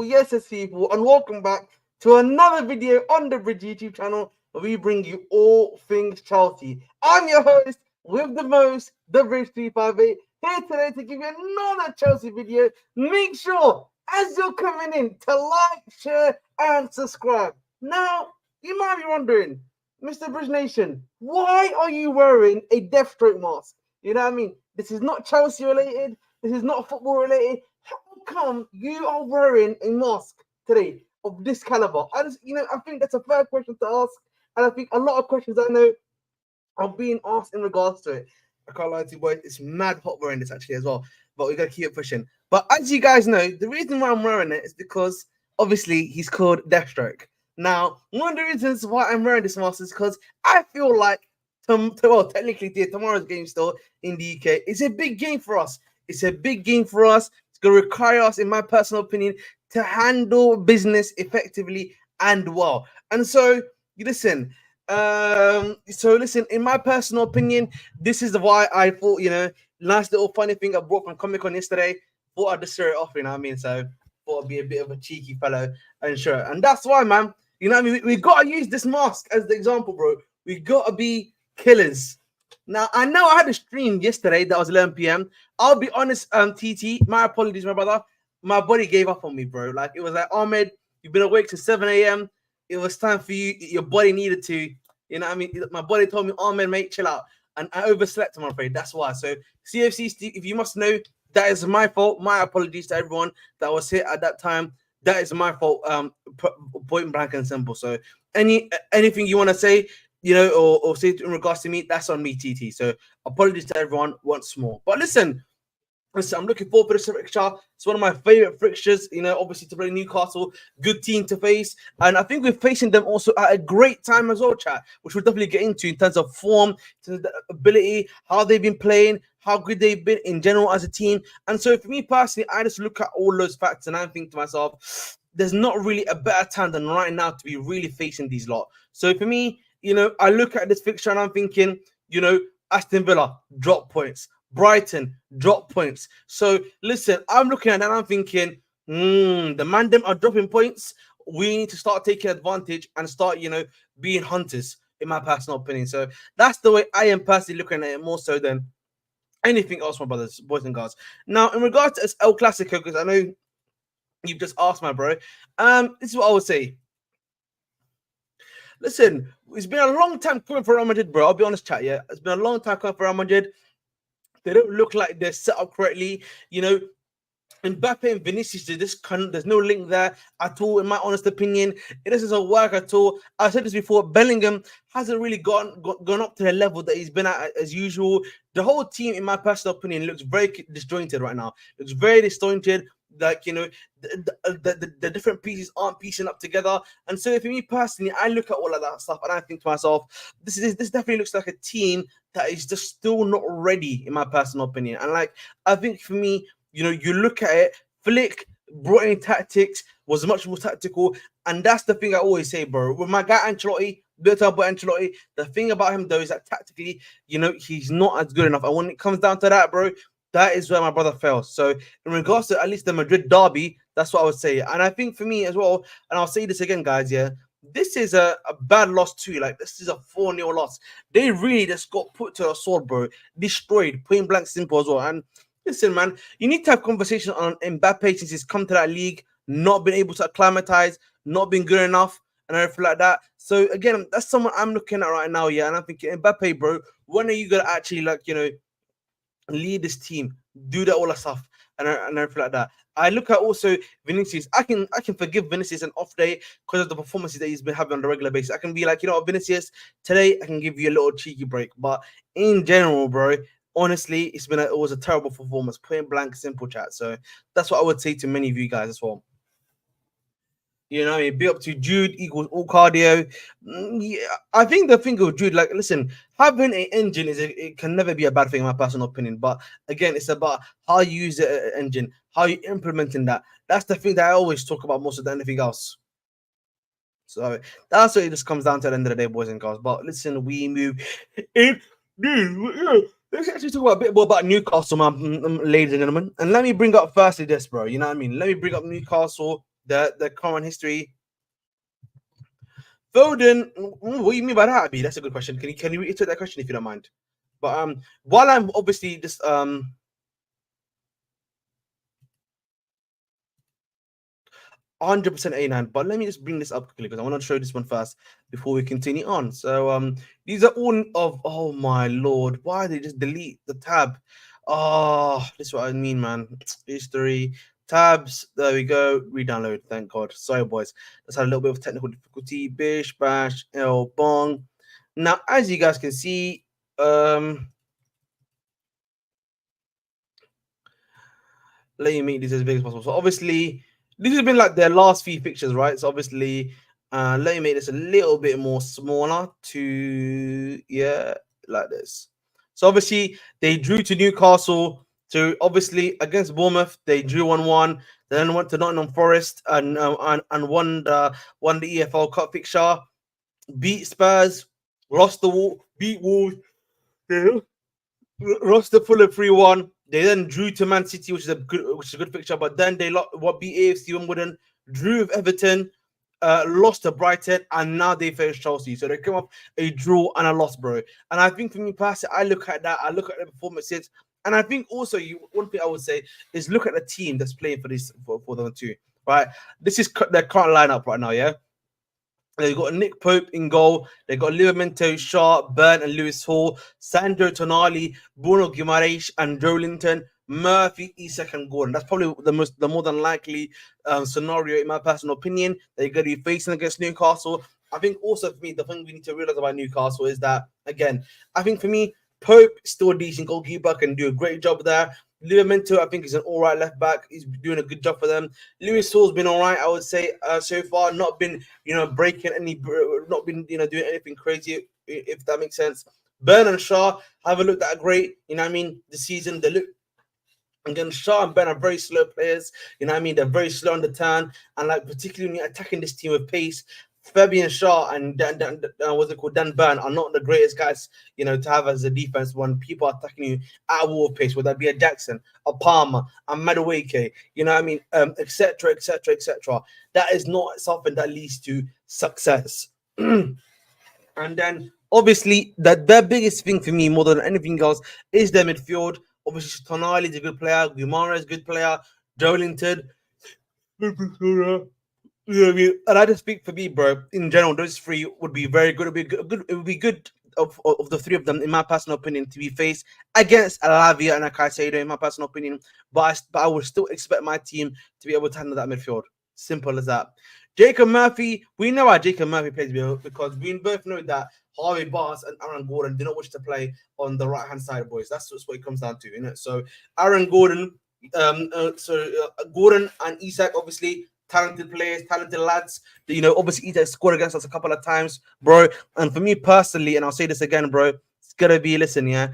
Yes, people, and welcome back to another video on the Bridge YouTube channel where we bring you all things Chelsea. I'm your host with the most, the Bridge 358, here today to give you another Chelsea video. Make sure, as you're coming in, to like, share, and subscribe. Now, you might be wondering, Mr. Bridge Nation, why are you wearing a Deathstroke mask? You know what I mean? This is not Chelsea related. This is not football related. How come you are wearing a mask today of this caliber? I think that's a fair question to ask, and I think a lot of questions I know are being asked in regards to it. I can't lie to you, boys. It's mad hot wearing this actually as well, but we're gonna keep it pushing. But as you guys know, the reason why I'm wearing it is because obviously he's called Deathstroke. Now, one of the reasons why I'm wearing this mask is because I feel like technically tomorrow's game still in the UK. It's a big game for us. It's a big game for us. It's going to require us, in my personal opinion, to handle business effectively and well. And so, listen, in my personal opinion, this is why I thought, nice little funny thing I brought from ComicCon yesterday. Thought I'd just show it off, you know what I mean? So, thought I'd be a bit of a cheeky fellow and show it. And that's why, man, you know what I mean? We got to use this mask as the example, bro. We got to be killers. Now, I know I had a stream yesterday that was 11 p.m. I'll be honest, TT, my apologies, my brother. My body gave up on me, bro. Like, it was like, Ahmed, you've been awake since 7 a.m. It was time for you. Your body needed to, you know what I mean? My body told me, Ahmed, mate, chill out. And I overslept, I'm afraid. That's why. So, CFC, Steve, if you must know, that is my fault. My apologies to everyone that was here at that time. That is my fault, point blank and simple. So, anything you want to say, or say in regards to me, that's on me, TT. So apologies to everyone once more. But listen, I'm looking forward to this fixture. It's one of my favorite fixtures, obviously to play Newcastle, good team to face. And I think we're facing them also at a great time as well, chat, which we'll definitely get into in terms of form, in terms of the ability, how they've been playing, how good they've been in general as a team. And so for me personally, I just look at all those facts and I think to myself, there's not really a better time than right now to be really facing these lot. So for me, I look at this fixture and I'm thinking, Aston Villa, drop points. Brighton, drop points. So, listen, I'm looking at that and I'm thinking, the man them are dropping points. we need to start taking advantage and start, being hunters, in my personal opinion. So that's the way I am personally looking at it, more so than anything else, my brothers, boys and girls. Now, in regards to El Clasico, because I know you've just asked, my bro, this is what I would say. Listen, it's been a long time coming for Real Madrid, bro. I'll be honest, chat. Yeah, it's been a long time coming for Real Madrid. They don't look like they're set up correctly. Mbappe and Vinicius, there's no link there at all, in my honest opinion. It doesn't work at all. I said this before, Bellingham hasn't really gone up to the level that he's been at as usual. The whole team, in my personal opinion, looks very disjointed right now. Looks very disjointed. Like, the different pieces aren't piecing up together. And so for me personally, I look at all of that stuff and I think to myself, this definitely looks like a team that is just still not ready, in my personal opinion. And like, I think for me, you look at it, Flick brought in tactics, was much more tactical. And that's the thing I always say, bro. With my guy Ancelotti, the thing about him, though, is that tactically, he's not as good enough. And when it comes down to that, bro, that is where my brother fails. So in regards to at least the Madrid derby, that's what I would say. And I think for me as well, and I'll say this again, guys, yeah, this is a bad loss too. Like, this is a 4-0 loss. They really just got put to a sword, bro. Destroyed, point blank simple as well. And listen, man, you need to have conversations on Mbappe since he's come to that league, not been able to acclimatize, not been good enough, and everything like that. So again, that's someone I'm looking at right now, yeah. And I'm thinking, Mbappe, bro, when are you gonna actually, like, lead this team, do that all that stuff, and everything like that? I look at also Vinicius. I can forgive Vinicius an off day because of the performances that he's been having on a regular basis. I can be like, Vinicius, today I can give you a little cheeky break. But in general, bro, honestly, it was a terrible performance, point blank, simple, chat. So that's what I would say to many of you guys as well. Be up to Jude equals all cardio. Yeah, I think the thing with Jude, like, listen, having an engine it can never be a bad thing, in my personal opinion. But again, it's about how you use the engine, how you implementing that. That's the thing that I always talk about more than anything else. So that's what it just comes down to at the end of the day, boys and girls. But listen, we move in. Let's actually talk about a bit more about Newcastle, ladies and gentlemen. And let me bring up firstly this, bro. You know what I mean? Let me bring up Newcastle, the current history. Foden, what do you mean by that, Abby? That's a good question. Can you reiterate that question if you don't mind? But while I'm obviously just 100% A9, but let me just bring this up quickly because I want to show this one first before we continue on. So these are all of, oh my lord, why did they just delete the tab? Oh, this is what I mean, man. History tabs, there we go. Re-download, thank God. Sorry, boys, let's have a little bit of technical difficulty. Bish bash L bong. Now, as you guys can see, let me make this as big as possible. So obviously, this has been like their last few fixtures, right? So obviously, let me make this a little bit more smaller to, yeah, like this. So obviously, they drew to Newcastle. So obviously, against Bournemouth, they drew 1-1. Then went to Nottingham Forest and won the EFL Cup fixture. Beat Spurs, beat Wolves, lost the Fulham 3-1. They then drew to Man City, which is a good fixture. But then they beat AFC Wimbledon, drew with Everton, lost to Brighton, and now they face Chelsea. So they come off a draw and a loss, bro. And I think for me, personally, I look at that. I look at the performances, and I think also one thing I would say is look at the team that's playing for them too. Right, this is their current lineup right now. Yeah. They've got Nick Pope in goal. They've got Livramento, Sharp, Burn, and Lewis Hall, Sandro Tonali, Bruno Guimaraes, and Joe Linton, Murphy, Isak, and Gordon. That's probably the more than likely scenario, in my personal opinion, they're going to be facing against Newcastle. I think also for me, the thing we need to realize about Newcastle is that, again, I think for me, Pope still a decent goalkeeper, can do a great job there. Livramento, I think, is an all right left back. He's doing a good job for them. Lewis Hall's been all right, I would say, so far. Not been, breaking any, not been, doing anything crazy, if that makes sense. Burn and Shaw haven't looked that great, this season. They look, again, Shaw and Ben are very slow players, they're very slow on the turn. And, like, particularly when you're attacking this team with pace, Fabian Shaw and what's it called, Dan Burn are not the greatest guys, to have as a defense when people are attacking you at war pace, whether that be a Jackson, a Palmer, a Madueke, etc., etc., etc. That is not something that leads to success. And then obviously the biggest thing for me more than anything else is their midfield. Obviously, Tonali is a good player, Guimaraes good player, Joelinton. Yeah, and I just speak for me, bro. In general, those three would be very good. It would be good of the three of them, in my personal opinion, to be faced against Alavia and Caicedo, in my personal opinion. But I would still expect my team to be able to handle that midfield. Simple as that. Jacob Murphy, we know how Jacob Murphy plays because we both know that Harvey Barnes and Aaron Gordon do not wish to play on the right hand side, boys. That's just what it comes down to, So Aaron Gordon, Gordon and Isak, obviously talented players, talented lads. Obviously Isak scored against us a couple of times, bro. And for me personally, and I'll say this again, bro, it's gonna be it's gonna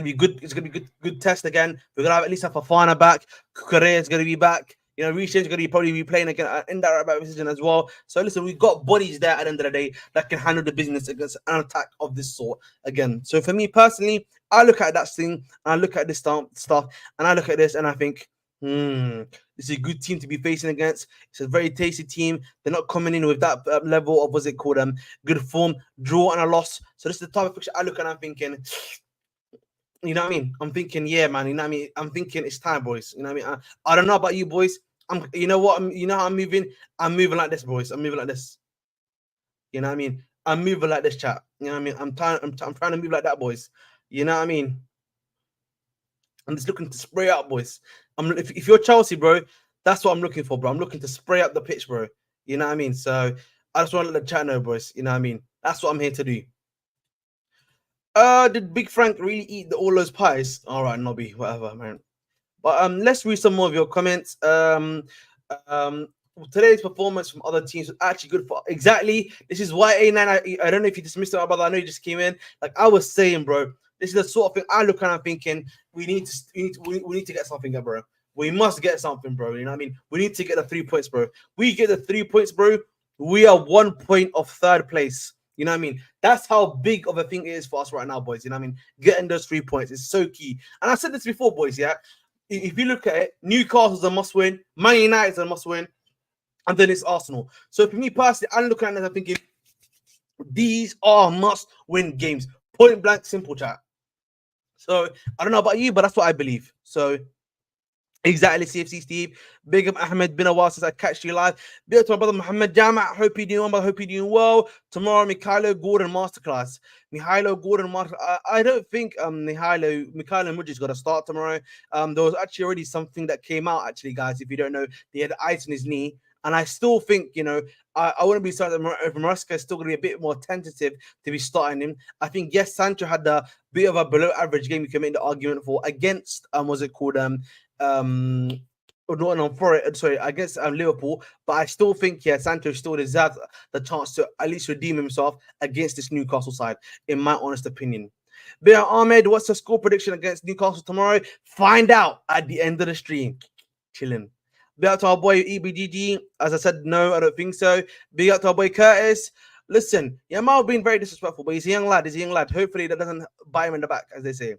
be good. It's gonna be good test again. We're gonna have at least have Fafana back. Correa is gonna be back. Risha's going to probably be playing again in that right position as well. So listen, we've got bodies there at the end of the day that can handle the business against an attack of this sort again. So for me personally, I look at that thing, and I look at this stuff, and I look at this, and I think, this is a good team to be facing against. It's a very tasty team. They're not coming in with that level of good form, draw and a loss. So this is the type of picture I look at, and I'm thinking, you know what I mean? I'm thinking, yeah, man. You know what I mean? I'm thinking it's time, boys. You know what I mean? I don't know about you, boys. You know what? You know how I'm moving? I'm moving like this, boys. I'm moving like this. You know what I mean? I'm moving like this, chat. You know what I mean? I'm trying to move like that, boys. You know what I mean? I'm just looking to spray out, boys. If you're Chelsea, bro, that's what I'm looking for, bro. I'm looking to spray up the pitch, bro. You know what I mean? So I just want to let the chat know, boys. You know what I mean? That's what I'm here to do. Did Big Frank really eat all those pies? All right, Nobby, whatever, man. But let's read some more of your comments. Today's performance from other teams was actually good for exactly. This is why A9. I don't know if you dismissed it, but I know you just came in. Like I was saying, bro. This is the sort of thing I look at and thinking we need to get something, bro. We must get something, bro. You know what I mean? We need to get the 3 points, bro. We get the 3 points, bro. We are 1 point of third place. You know what I mean? That's how big of a thing it is for us right now, boys. You know what I mean? Getting those 3 points is so key. And I said this before, boys. Yeah. If you look at it, Newcastle's a must win, Man United's a must win, and then it's Arsenal. So for me personally, I'm looking at it and I'm thinking these are must win games. Point blank, simple, chat. So I don't know about you, but that's what I believe. So exactly, CFC Steve. Big up Ahmed, been a while since I catch you live. Big up to my brother Muhammad Jama. Hope you're doing well. Hope you're doing well. Tomorrow, Mikhailo Gordon masterclass. I don't think Mikhailo Mudryk's got to start tomorrow. There was actually already something that came out, actually, guys. If you don't know, he had ice in his knee. And I still think, I wouldn't be starting if Maresca is still going to be a bit more tentative to be starting him. I think, yes, Sancho had a bit of a below average game you can make the argument for against, against Liverpool, but I still think Sancho still deserves the chance to at least redeem himself against this Newcastle side, in my honest opinion. Bia Ahmed, what's the score prediction against Newcastle tomorrow? Find out at the end of the stream. Chilling. Big up to our boy EBGG. As I said, no, I don't think so. Big up to our boy Curtis. Listen, Yamal being very disrespectful, but he's a young lad. Hopefully that doesn't bite him in the back, as they say.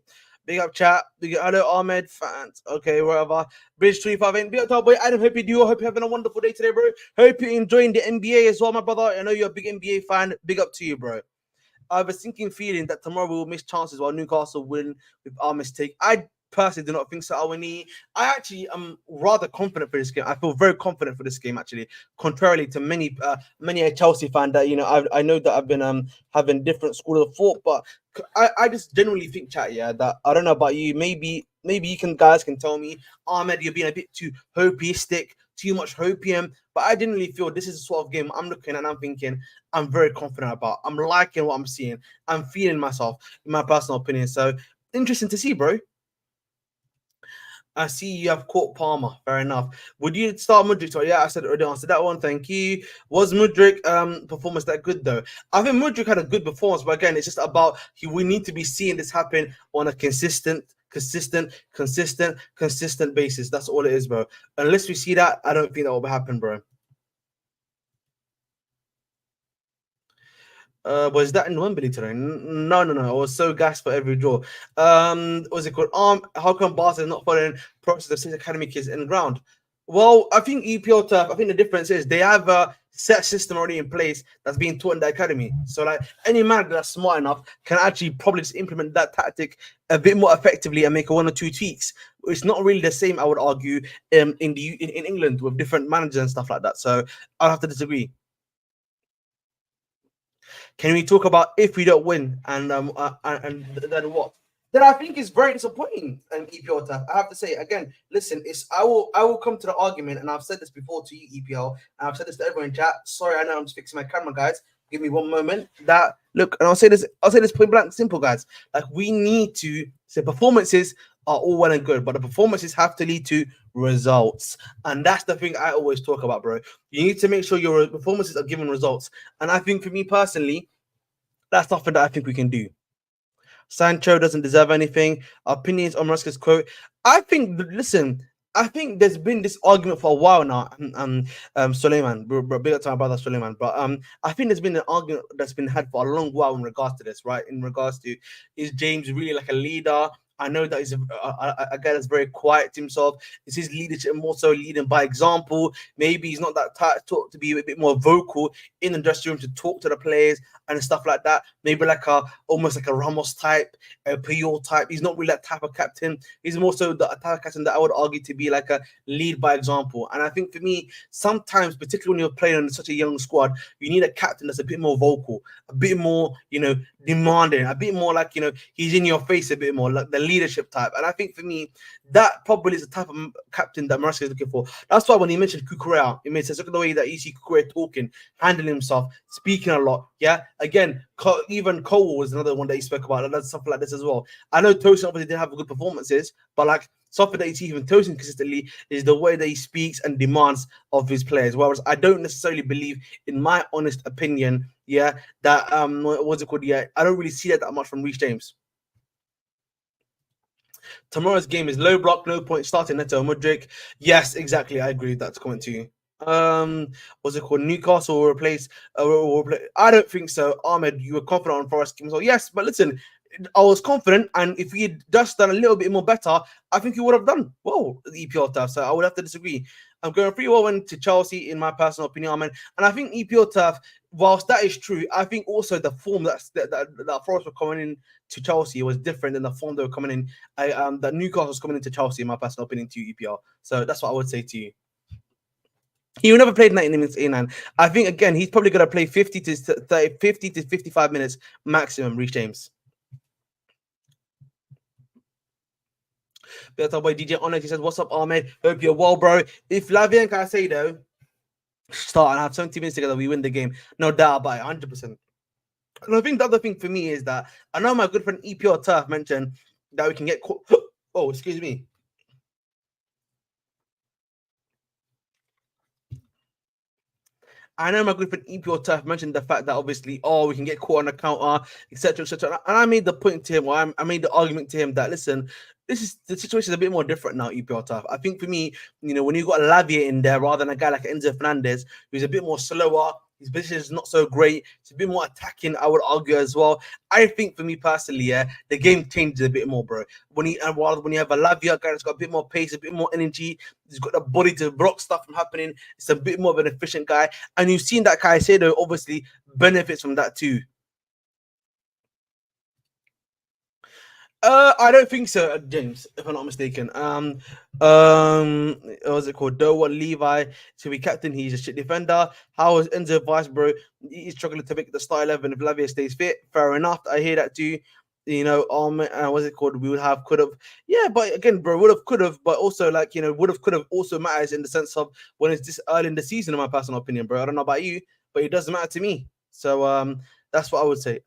Big up chat. Big up hello Ahmed fans. Okay, whatever. Bridge 358. Big up to our boy Adam. Hope you hope you're having a wonderful day today, bro. Hope you're enjoying the NBA as well, my brother. I know you're a big NBA fan. Big up to you, bro. I have a sinking feeling that tomorrow we will miss chances while Newcastle win with our mistake. I personally do not think so, Awani. I actually am rather confident for this game. I feel very confident for this game, actually, contrarily to many a Chelsea fan that, I know that I've been having different school of thought, but I just genuinely think, chat, that I don't know about you. Maybe you guys can tell me, Ahmed, you're being a bit too hopeistic, too much hopium, but I genuinely feel this is the sort of game I'm looking and I'm thinking I'm very confident about. I'm liking what I'm seeing. I'm feeling myself, in my personal opinion. So interesting to see, bro. I see you have caught Palmer. Fair enough. Would you start Mudryk? So yeah, I said already answered that one. Thank you. Was Mudryk performance that good though? I think Mudryk had a good performance, but again, it's just about we need to be seeing this happen on a consistent basis. That's all it is, bro. Unless we see that, I don't think that will happen, bro. Was that in Wembley today? No, no, no. I was so gassed for every draw. What's it called? How come Barca is not following process of six academy kids in ground? Well, I think EPL turf. I think the difference is they have a set system already in place that's being taught in the academy. So, like any man that's smart enough can actually probably just implement that tactic a bit more effectively and make one or two tweaks. It's not really the same, I would argue, in England with different managers and stuff like that. So, I'll have to disagree. Can we talk about if we don't win and then what? Then I think it's very disappointing. EPL tap. I have to say again. Listen, I will come to the argument, and I've said this before to you, EPL, and I've said this to everyone in chat. Sorry, I know I'm just fixing my camera, guys. Give me one moment. That look, and I'll say this. I'll say this point blank, simple, guys. Like we need to say performances are all well and good, but the performances have to lead to results, and that's the thing I always talk about, bro. You need to make sure your performances are giving results, and I think for me personally, that's something that I think we can do. Sancho doesn't deserve anything. Opinions on Mudryk's quote. I think, listen, I think there's been this argument for a while now. Suleiman, big up to my brother Suleiman, but I think there's been an argument that's been had for a long while in regards to this, right? In regards to, is James really like a leader? I know that he's a guy that's very quiet to himself. Is his leadership more so leading by example? Maybe he's not that type to be a bit more vocal in the dressing room to talk to the players and stuff like that. Maybe like almost like a Ramos type, a Puyol type. He's not really that type of captain. He's more so the type of captain that I would argue to be like a lead by example. And I think for me, sometimes, particularly when you're playing on such a young squad, you need a captain that's a bit more vocal, a bit more, demanding, a bit more like, he's in your face a bit more, like the leadership type. And I think for me, that probably is the type of captain that Mudryk is looking for. That's why when he mentioned Cucurella, it made sense. Look at the way that you see Cucurella talking, handling himself, speaking a lot. Yeah, again, even Cole was another one that he spoke about, and that's something like this as well. I know Tosin obviously didn't have good performances, but like something that you see even Tosin consistently is the way that he speaks and demands of his players. Whereas I don't necessarily believe, in my honest opinion, that what's it called? I don't really see that much from Reece James. Tomorrow's game is low block, no point, starting Neto Mudryk. Yes, exactly. I agree with that comment to you. What's it called? Newcastle will replace. I don't think so. Ahmed, you were confident on Forest game. So yes, but listen, I was confident, and if we had just done a little bit more better, I think you would have done well the EPL turf. So I would have to disagree. I'm going 3-1 to Chelsea, in my personal opinion, Ahmed. And I think EPL turf, whilst that is true, I think also the form that Forest were coming in to Chelsea was different than the form they were coming in. That Newcastle was coming into Chelsea, in my personal opinion, to EPL. So that's what I would say to you. He will never played 90 minutes in, and I think again he's probably going to play 50 to 30, 50 to 55 minutes maximum. Reece James. Better boy DJ Onyx, he says, "What's up, Ahmed? Hope you're well, bro. If Lavia and Caicedo start and have 70 minutes together, we win the game. No doubt about it, 100%." And I think the other thing for me is that I know my good friend EPL Turf mentioned that we can get caught. Oh, excuse me. I know my good friend EPL Turf mentioned the fact that obviously, we can get caught on a counter, etc., etc. And I made the point to him, or I made the argument to him that, listen, the situation is a bit more different now, EPL Turf. I think for me, when you got Lavia in there rather than a guy like Enzo Fernandez, who's a bit more slower, his position is not so great. It's a bit more attacking, I would argue as well. I think for me personally, the game changes a bit more, bro. When you have a Lavia guy that's got a bit more pace, a bit more energy, he's got the body to block stuff from happening. It's a bit more of an efficient guy, and you've seen that Caicedo obviously benefits from that too. I don't think so, James, if I'm not mistaken. What was it called? Doa Levi to be captain. He's a shit defender. How is Enzo Vice, bro? He's struggling to make the start 11 if Lavia stays fit. Fair enough. I hear that too. What's it called? We would have, could have. Yeah, but again, bro, would have, could have, but also like, would have, could have also matters in the sense of when it's this early in the season, in my personal opinion, bro. I don't know about you, but it doesn't matter to me. So, that's what I would say.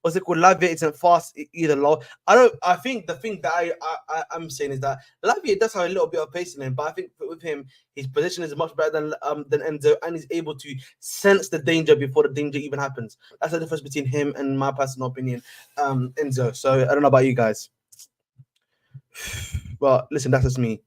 What's it called? Lavia isn't fast either. I think the thing that I'm saying is that Lavia does have a little bit of pace in him, but I think with him, his position is much better than Enzo, and he's able to sense the danger before the danger even happens. That's the difference between him and, my personal opinion, Enzo. So I don't know about you guys. Well, listen, that's just me.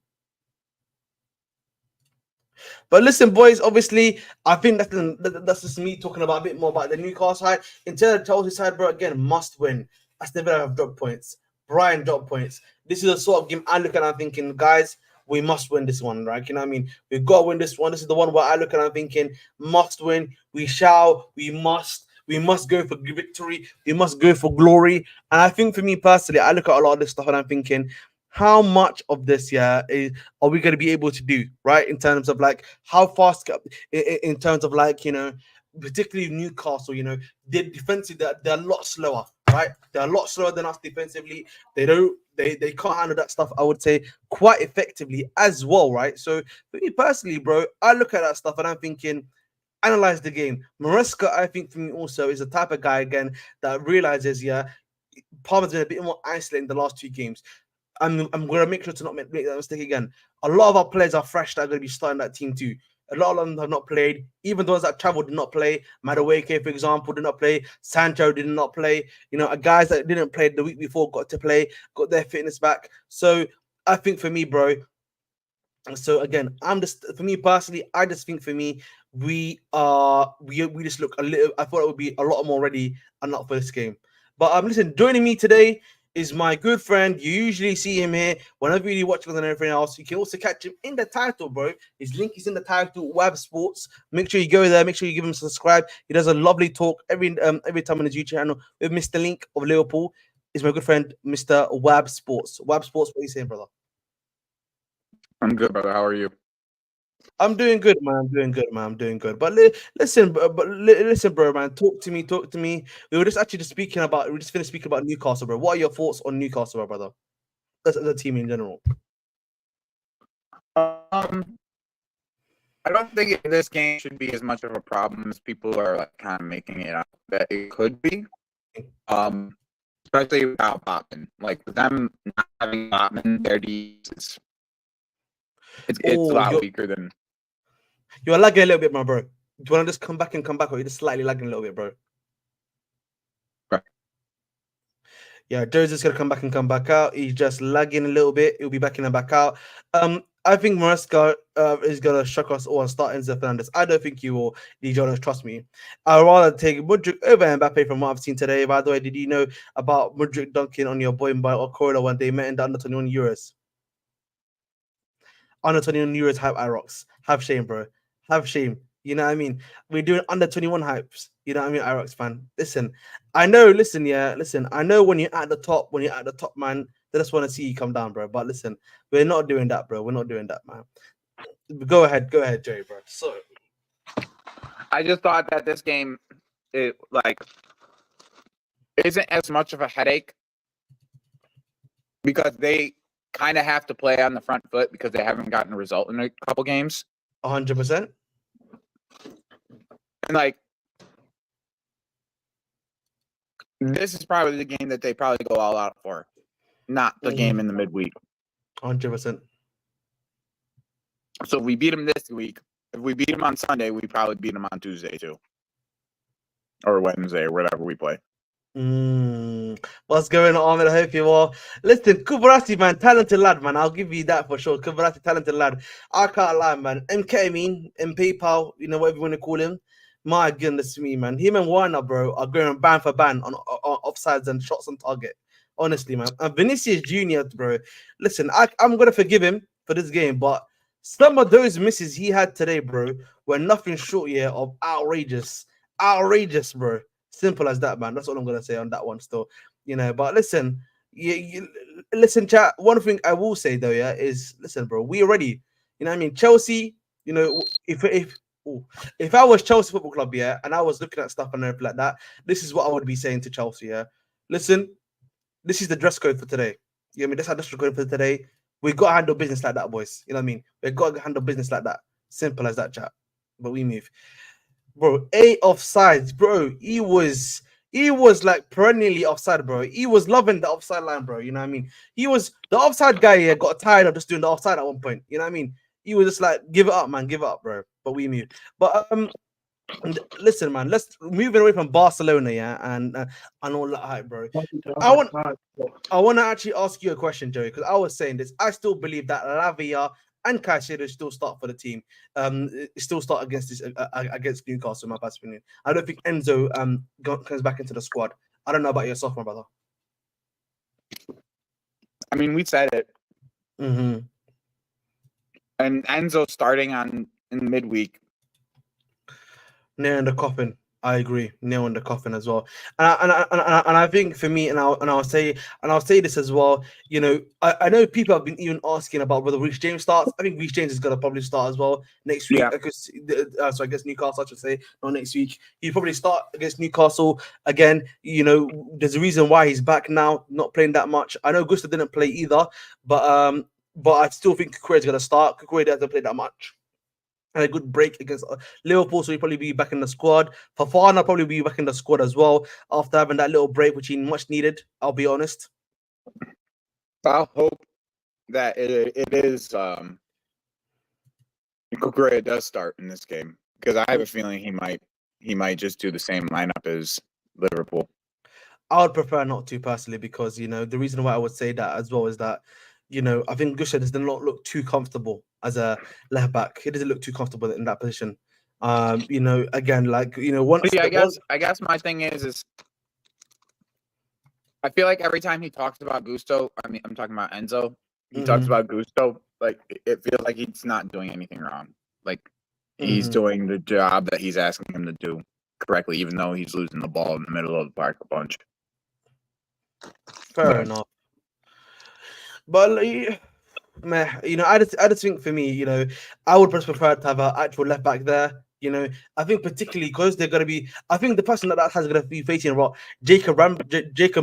But listen, boys, obviously, I think that's just me talking about a bit more about the Newcastle side. In terms of Chelsea side, bro, again, must win. Aston Villa have dropped points. Brian dropped points. This is the sort of game I look at and I'm thinking, guys, we must win this one, right? You know what I mean? We've got to win this one. This is the one where I look at and I'm thinking, must win. We shall. We must. We must go for victory. We must go for glory. And I think for me personally, I look at a lot of this stuff and I'm thinking, how much of this, are we going to be able to do, right? In terms of like how fast, in terms of like, particularly Newcastle, they're defensive, they're a lot slower, right? They're a lot slower than us defensively. They can't handle that stuff, I would say, quite effectively as well, right? So for me personally, bro, I look at that stuff and I'm thinking, analyze the game. Maresca, I think for me also is the type of guy again that realizes, Palmer's been a bit more isolated in the last two games. I'm going to make sure to not make that mistake again. A lot of our players are fresh that are going to be starting that team too. A lot of them have not played. Even those that traveled did not play. Madueke, for example, did not play. Sancho did not play. Guys that didn't play the week before got to play, got their fitness back. So I think for me, bro. So again, for me personally, I just think for me, we just look a little. I thought it would be a lot more ready and not for this game. But listen, joining me today is my good friend. You usually see him here whenever you watch and everything else. You can also catch him in the title, bro. His link is in the title, Web Sports. Make sure you go there. Make sure you give him a subscribe. He does a lovely talk every time on his YouTube channel with Mr. Link of Liverpool. Is my good friend, Mr. Web Sports. Web Sports, what are you saying, brother? I'm good, brother. How are you? I'm doing good, man. I'm doing good. But listen, bro, man. Talk to me. We were just speaking about. We just finished speaking about Newcastle, bro. What are your thoughts on Newcastle, brother? That's the team in general. I don't think this game should be as much of a problem as people are like kind of making it out that it could be. Especially without Botman. Like with them not having Botman, their defense it's a lot weaker than. You're lagging a little bit, my bro. Do you want to just come back, or you're just slightly lagging a little bit, bro? Right. Yeah, Joe's gonna come back out. He's just lagging a little bit. He'll be back in and back out. I think Maresca is gonna shock us all and start Enzo Fernandez. I don't think you will, Jonas. Trust me. I'd rather take Mudryk over Mbappe from what I've seen today. By the way, did you know about Mudryk dunking on your boy by Okoro when they met in the under 21 Euros? Under 21 Euros hype Irox. Have shame, bro. Have shame. You know what I mean? We're doing under 21 hypes. You know what I mean, Irox fan? Listen, I know, I know when you're at the top, man, they just want to see you come down, bro. But listen, we're not doing that, bro. We're not doing that, man. Go ahead, Jerry, bro. So I just thought that this game isn't as much of a headache because they kind of have to play on the front foot because they haven't gotten a result in a couple games. 100%. And this is probably the game that they probably go all out for, not the game in the midweek. 100%. So if we beat them this week, if we beat them on Sunday, we probably beat them on Tuesday too, or Wednesday, or whatever we play. What's going on? I hope you all. Listen, Kubarati, man, talented lad, man. I'll give you that for sure. Kubarati, talented lad. I can't lie, man. MK, PayPal, whatever you want to call him. My goodness me, man. Him and Warner, bro, are going ban for ban on offsides and shots on target. Honestly, man. And Vinicius Jr., bro. Listen, I'm going to forgive him for this game, but some of those misses he had today, bro, were nothing short of outrageous. Outrageous, bro. Simple as that, man. That's all I'm going to say on that one still. But listen, listen, chat. One thing I will say, though, is, listen, bro, we already, Chelsea, if I was Chelsea Football Club, and I was looking at stuff and everything like that, this is what I would be saying to Chelsea, Listen, this is the dress code for today. You know what I mean? That's our dress code for today. We got to handle business like that, boys. You know what I mean? We got to handle business like that. Simple as that, chat. But we move. Bro, 8 offsides, bro. He was like perennially offside, bro. He was loving the offside line, bro. You know what I mean? He was the offside guy here, got tired of just doing the offside at one point. You know what I mean? He was just like, give it up, man, give it up, bro. But we move. But listen, man, let's moving away from Barcelona, and all that hype, bro. I want to actually ask you a question, Joey, because I was saying this. I still believe that Lavia and Caicedo still start for the team. Still start against Newcastle, in my personal opinion. I don't think Enzo comes back into the squad. I don't know about yourself, my brother. I mean, we said it. Mm-hmm. And Enzo starting in midweek. Nail in the coffin. I agree. Nail in the coffin as well. And I think for me, and I'll say this as well. You know, I know people have been even asking about whether Reece James starts. I think Reece James is gonna probably start as well next week. Yeah. Because so I guess Newcastle, I should say, not next week. He'll probably start against Newcastle again. You know, there's a reason why he's back now, not playing that much. I know Gusto didn't play either, but I still think Kukure's gonna start. Kukure doesn't play that much. And a good break against Liverpool, so he'll probably be back in the squad. Fofana probably be back in the squad as well after having that little break, which he much needed. I'll be honest. I'll hope that it is Kukure does start in this game, because I have a feeling he might just do the same lineup as Liverpool. I would prefer not to personally, because you know the reason why I would say that as well is that you know I think Gusha does not look too comfortable as a left back. He doesn't look too comfortable in that position. You know, again, like you know, once I guess my thing is I feel like every time he talks about Gusto, I mean, I'm talking about Enzo. He talks about Gusto, like it feels like he's not doing anything wrong. Like he's doing the job that he's asking him to do correctly, even though he's losing the ball in the middle of the park a bunch. Fair enough. But man, you know, I just think for me, you know, I would prefer to have an actual left back there. You know, I think particularly because they're gonna be. I think the person that has gonna be facing Jacob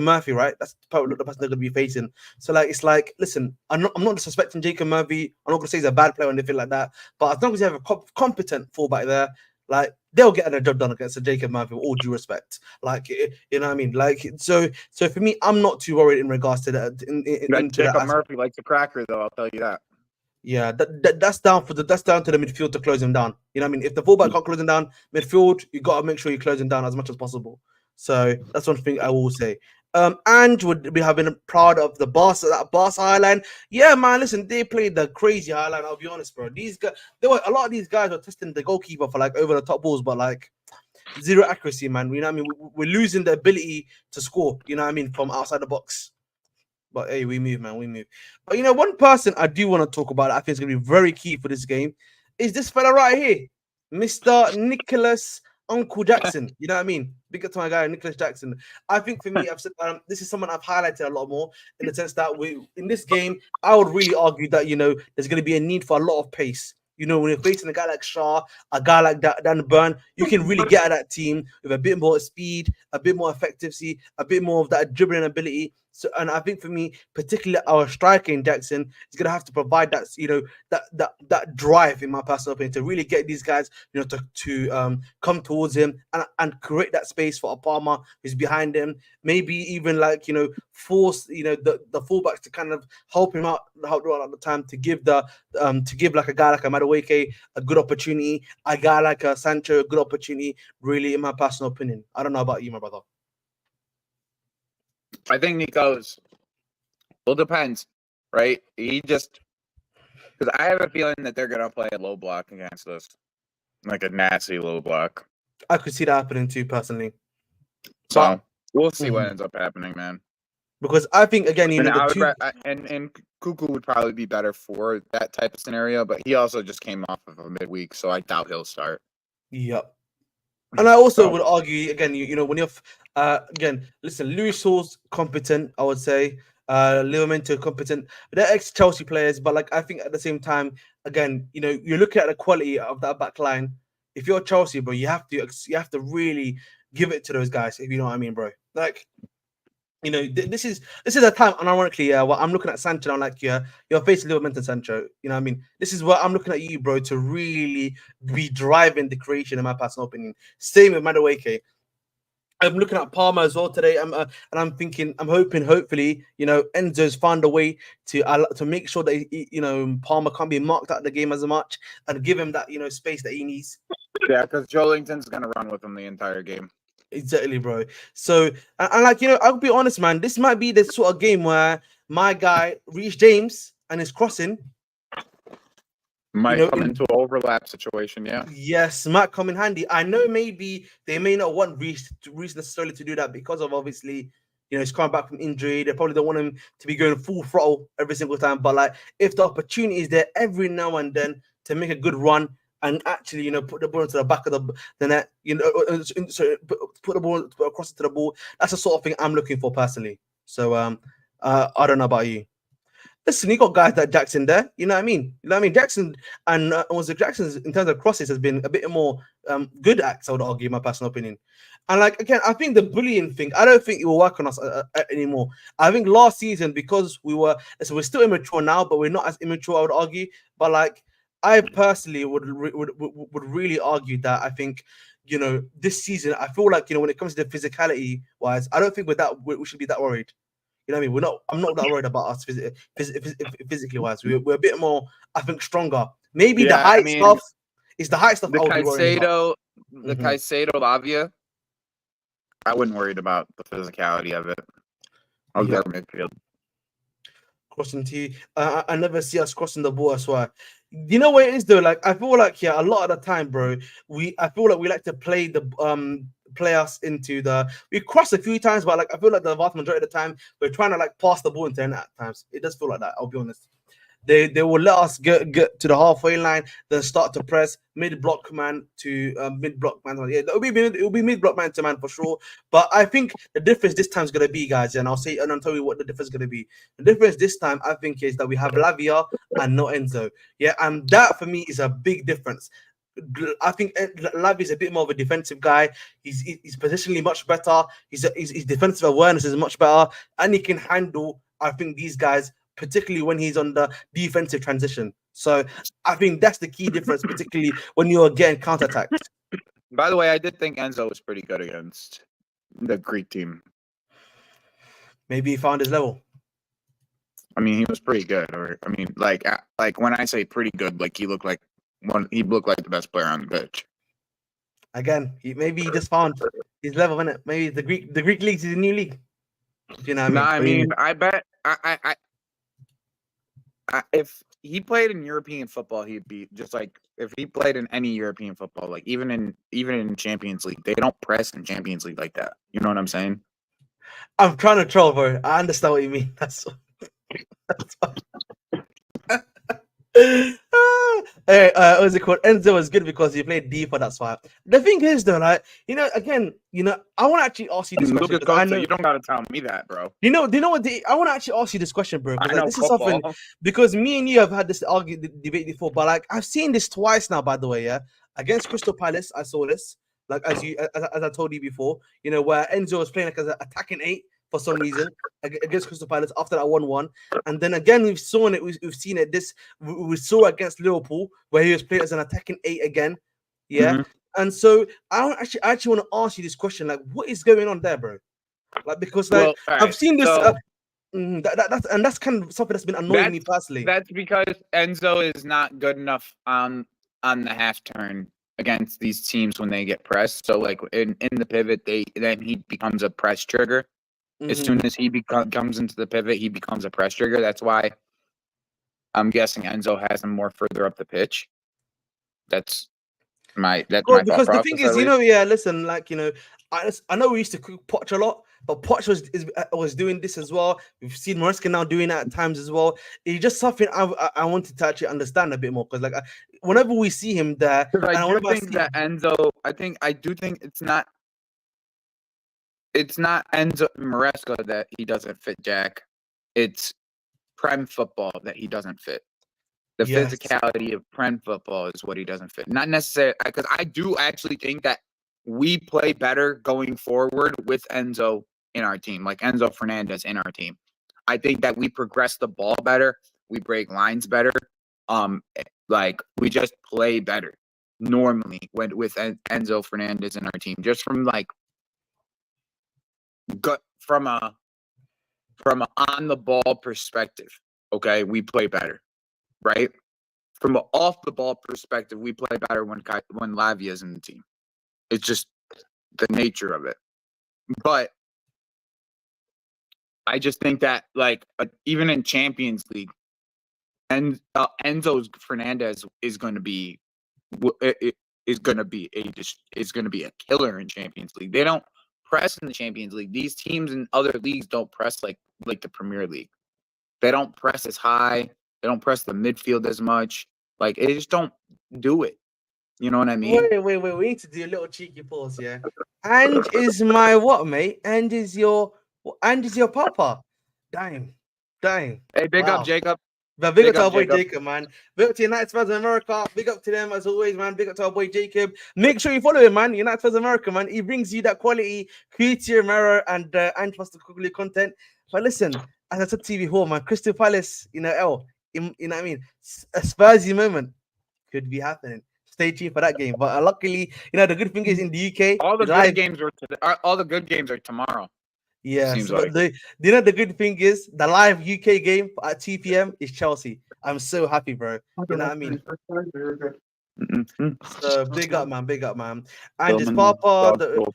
Murphy, right? That's probably the person they're gonna be facing. So like, it's like, listen, I'm not disrespecting Jacob Murphy. I'm not gonna say he's a bad player or anything like that. But as long as you have a competent fullback there, like they'll get a job done against a Jacob Murphy, with all due respect. Like, you know what I mean? Like, so for me, I'm not too worried in regards to that. Jacob Murphy likes a cracker, though. I'll tell you that. Yeah, that's down to the midfield to close him down. You know what I mean? If the fullback can't close him down, midfield, you got to make sure you close him down as much as possible. So that's one thing I will say. And would be having proud of that Barca highline. Yeah, man. Listen, they played the crazy highline. I'll be honest, bro. These guys, a lot of these guys were testing the goalkeeper for like over the top balls, but like zero accuracy, man. You know what I mean? We're losing the ability to score. You know what I mean? From outside the box. But hey, we move, man. We move. But you know, one person I do want to talk about, I think is going to be very key for this game, is this fella right here, Mr. Nicholas Uncle Jackson. You know what I mean? Big up to my guy, Nicholas Jackson. I think for me, I've said this is someone I've highlighted a lot more in the sense that in this game, I would really argue that you know there's going to be a need for a lot of pace. You know, when you're facing a guy like Shaw, a guy like Dan Burn, you can really get at that team with a bit more speed, a bit more effectiveness, a bit more of that dribbling ability. So, and I think for me, particularly our striker in Jackson is going to have to provide that, you know, that drive, in my personal opinion, to really get these guys, you know, to come towards him and create that space for Palmer who's behind him. Maybe even like, you know, force, you know, the fullbacks to kind of help him out at the time to give like a guy like a Madueke a good opportunity, a guy like a Sancho a good opportunity. Really, in my personal opinion, I don't know about you, my brother. I think Nico's. Well, depends, right? Because I have a feeling that they're gonna play a low block against us, like a nasty low block. I could see that happening too, personally. So we'll see what ends up happening, man. Because I think again, you know, and Cuckoo would probably be better for that type of scenario, but he also just came off of a midweek, so I doubt he'll start. Yep. And I also would argue again, you know, when you're again, listen, Luis Hall's competent, I would say. Livramento competent. They're ex-Chelsea players, but like I think at the same time, again, you know, you're looking at the quality of that back line. If you're Chelsea, bro, you have to really give it to those guys, if you know what I mean, bro. Like, you know, this is a time, and ironically, well, I'm looking at Sancho. I'm like, you're facing Livramento, Sancho. You know what I mean? This is what I'm looking at you, bro, to really be driving the creation, in my personal opinion. Same with Madueke. I'm looking at Palmer as well today, and I'm thinking, I'm hoping, hopefully, you know, Enzo's found a way to make sure that you know, Palmer can't be marked out of the game as much and give him that, you know, space that he needs. Yeah, because Joelinton's gonna run with him the entire game. Exactly, bro. So, and like, you know, I'll be honest, man. This might be the sort of game where my guy Reece James and his crossing Might come into an overlap situation, yeah. Yes, might come in handy. I know maybe they may not want Reece necessarily to do that because of obviously, he's coming back from injury. They probably don't want him to be going full throttle every single time. But like, if the opportunity is there every now and then to make a good run and actually, put the ball into the back of the net, so put the ball across into the ball. That's the sort of thing I'm looking for personally. So I don't know about you. Listen, you got guys like Jackson there. You know what I mean? Jackson and also Jackson's in terms of crosses has been a bit more good acts. I would argue, my personal opinion. And like again, I think the bullying thing, I don't think it will work on us anymore. I think last season because we're still immature now, but we're not as immature. I would argue, but like I personally would really argue that I think this season I feel like when it comes to the physicality wise, I don't think we should be that worried. You know what I mean? I'm not that worried about us physically wise. We're a bit more, I think, stronger. Maybe the height stuff. It's the height stuff. The Caicedo Lavia. I wouldn't worry about the physicality of it. I'll go midfield. Crossing T. I never see us crossing the ball. I swear. You know what it is though? Like I feel like a lot of the time, bro. I feel like we like to play us into we cross a few times, but like I feel like the vast majority of the time we're trying to like pass the ball into end at times. It does feel like that. I'll be honest. They will let us get to the halfway line, then start to press mid block man to mid block man. Yeah, it'll be mid block man to man for sure. But I think the difference this time is gonna be, guys, and I'll tell you what the difference is gonna be. The difference this time, I think, is that we have Lavia and not Enzo. Yeah, and that for me is a big difference. I think Lavia is a bit more of a defensive guy. He's positionally much better. His defensive awareness is much better, and he can handle, I think, these guys, particularly when he's on the defensive transition. So I think that's the key difference, particularly when you're getting counterattacked. By the way, I did think Enzo was pretty good against the Greek team. Maybe he found his level. I mean, he was pretty good. Or I mean, like when I say pretty good, like he looked like the best player on the pitch. Again, maybe he just found his level in it. Maybe the Greek league is a new league. You know what I mean? I bet if he played in European football, he'd be just like if he played in any European football, like even in Champions League, they don't press in Champions League like that. You know what I'm saying? I'm trying to troll, bro. I understand what you mean. That's hey, what's it called? Enzo was good because he played deeper. That's why. The thing is, though, like again, I want to actually ask you this question. I know you don't gotta tell me that, bro. Do you know what? I want to actually ask you this question, bro. Like, this is something because me and you have had this debate before, but like I've seen this twice now. By the way, yeah, against Crystal Palace, I saw this. Like as I told you before, where Enzo was playing like as an attacking 8 for some reason against Crystal Palace after that 1-1, and then again we've seen it. We've seen it. We saw against Liverpool where he was playing as an attacking 8 again. Yeah, and so I actually want to ask you this question: like, what is going on there, bro? Like because I've seen this. That's kind of something that's been annoying me personally. That's because Enzo is not good enough on the half turn against these teams when they get pressed. So like in the pivot, then he becomes a press trigger. As soon as he comes into the pivot, he becomes a press trigger. That's why I'm guessing Enzo has him more further up the pitch. That's my because the thing is, listen, like I know we used to cook Poch a lot, but Poch was doing this as well. We've seen Maresca now doing that at times as well. It's just something I wanted to actually understand a bit more because, like, whenever we see him there, I do think it's not Enzo Maresca that he doesn't fit, Jack. It's Prem football that he doesn't fit. The physicality of Prem football is what he doesn't fit. Not necessarily because I do actually think that we play better going forward with Enzo in our team, like Enzo Fernandez in our team. I think that we progress the ball better. We break lines better. Like we just play better normally with Enzo Fernandez in our team. Just from like from a on the ball perspective, okay, we play better, right? From an off the ball perspective, we play better when Lavia is in the team. It's just the nature of it. But I just think that like even in Champions League, and Enzo Fernandez is going to be is going to be a killer in Champions League. They don't press in the Champions League. These teams in other leagues don't press like the Premier League. They don't press as high. They don't press the midfield as much. Like, they just don't do it. You know what I mean? Wait. We need to do a little cheeky pause, yeah. And is my what, mate? And is your papa? Damn. Hey, big up, Jacob. But big up Big to up, our boy Jacob. Jacob, man. Big up to United fans in America. Big up to them as always, man. Big up to our boy Jacob. Make sure you follow him, man. United fans America, man. He brings you that quality, creative mirror and quality content. But listen, as I said to you before, man, Crystal Palace, you know what I mean? A Spursy moment could be happening. Stay tuned for that game. But luckily, the good thing is in the UK, All the live. good games are tomorrow. Yes, Seems but like. the good thing is the live UK game at 2 p.m. is Chelsea. I'm so happy, bro. You know what I mean? So big up, man. And just Papa,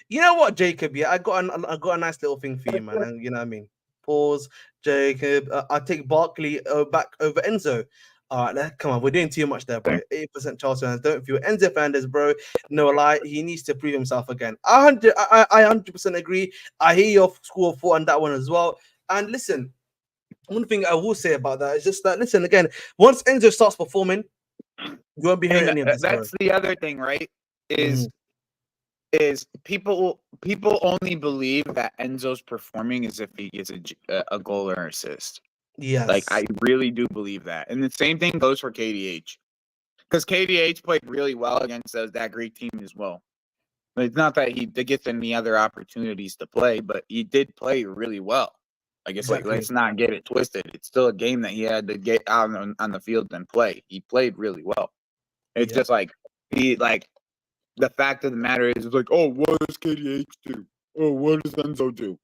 you know what, Jacob? Yeah, I got a nice little thing for you, man. And you know what I mean? Pause, Jacob. I take Barkley back over Enzo. All right, come on, we're doing too much there, bro. 8% Chelsea fans don't feel Enzo Fernandez, bro. No lie, he needs to prove himself again. I 100% agree. I hear your school of thought on that one as well. And listen, one thing I will say about that is just that, listen, again, once Enzo starts performing, you won't be hearing any of this. That's the other thing, right? Is people only believe that Enzo's performing as if he gets a goal or assist. Yes. Like, I really do believe that. And the same thing goes for KDH. Because KDH played really well against that Greek team as well. But it's not that he gets any other opportunities to play, but he did play really well. I guess, Exactly. let's not get it twisted. It's still a game that he had to get out on the field and play. He played really well. It's just like, the fact of the matter is like, oh, what does KDH do? Oh, what does Enzo do?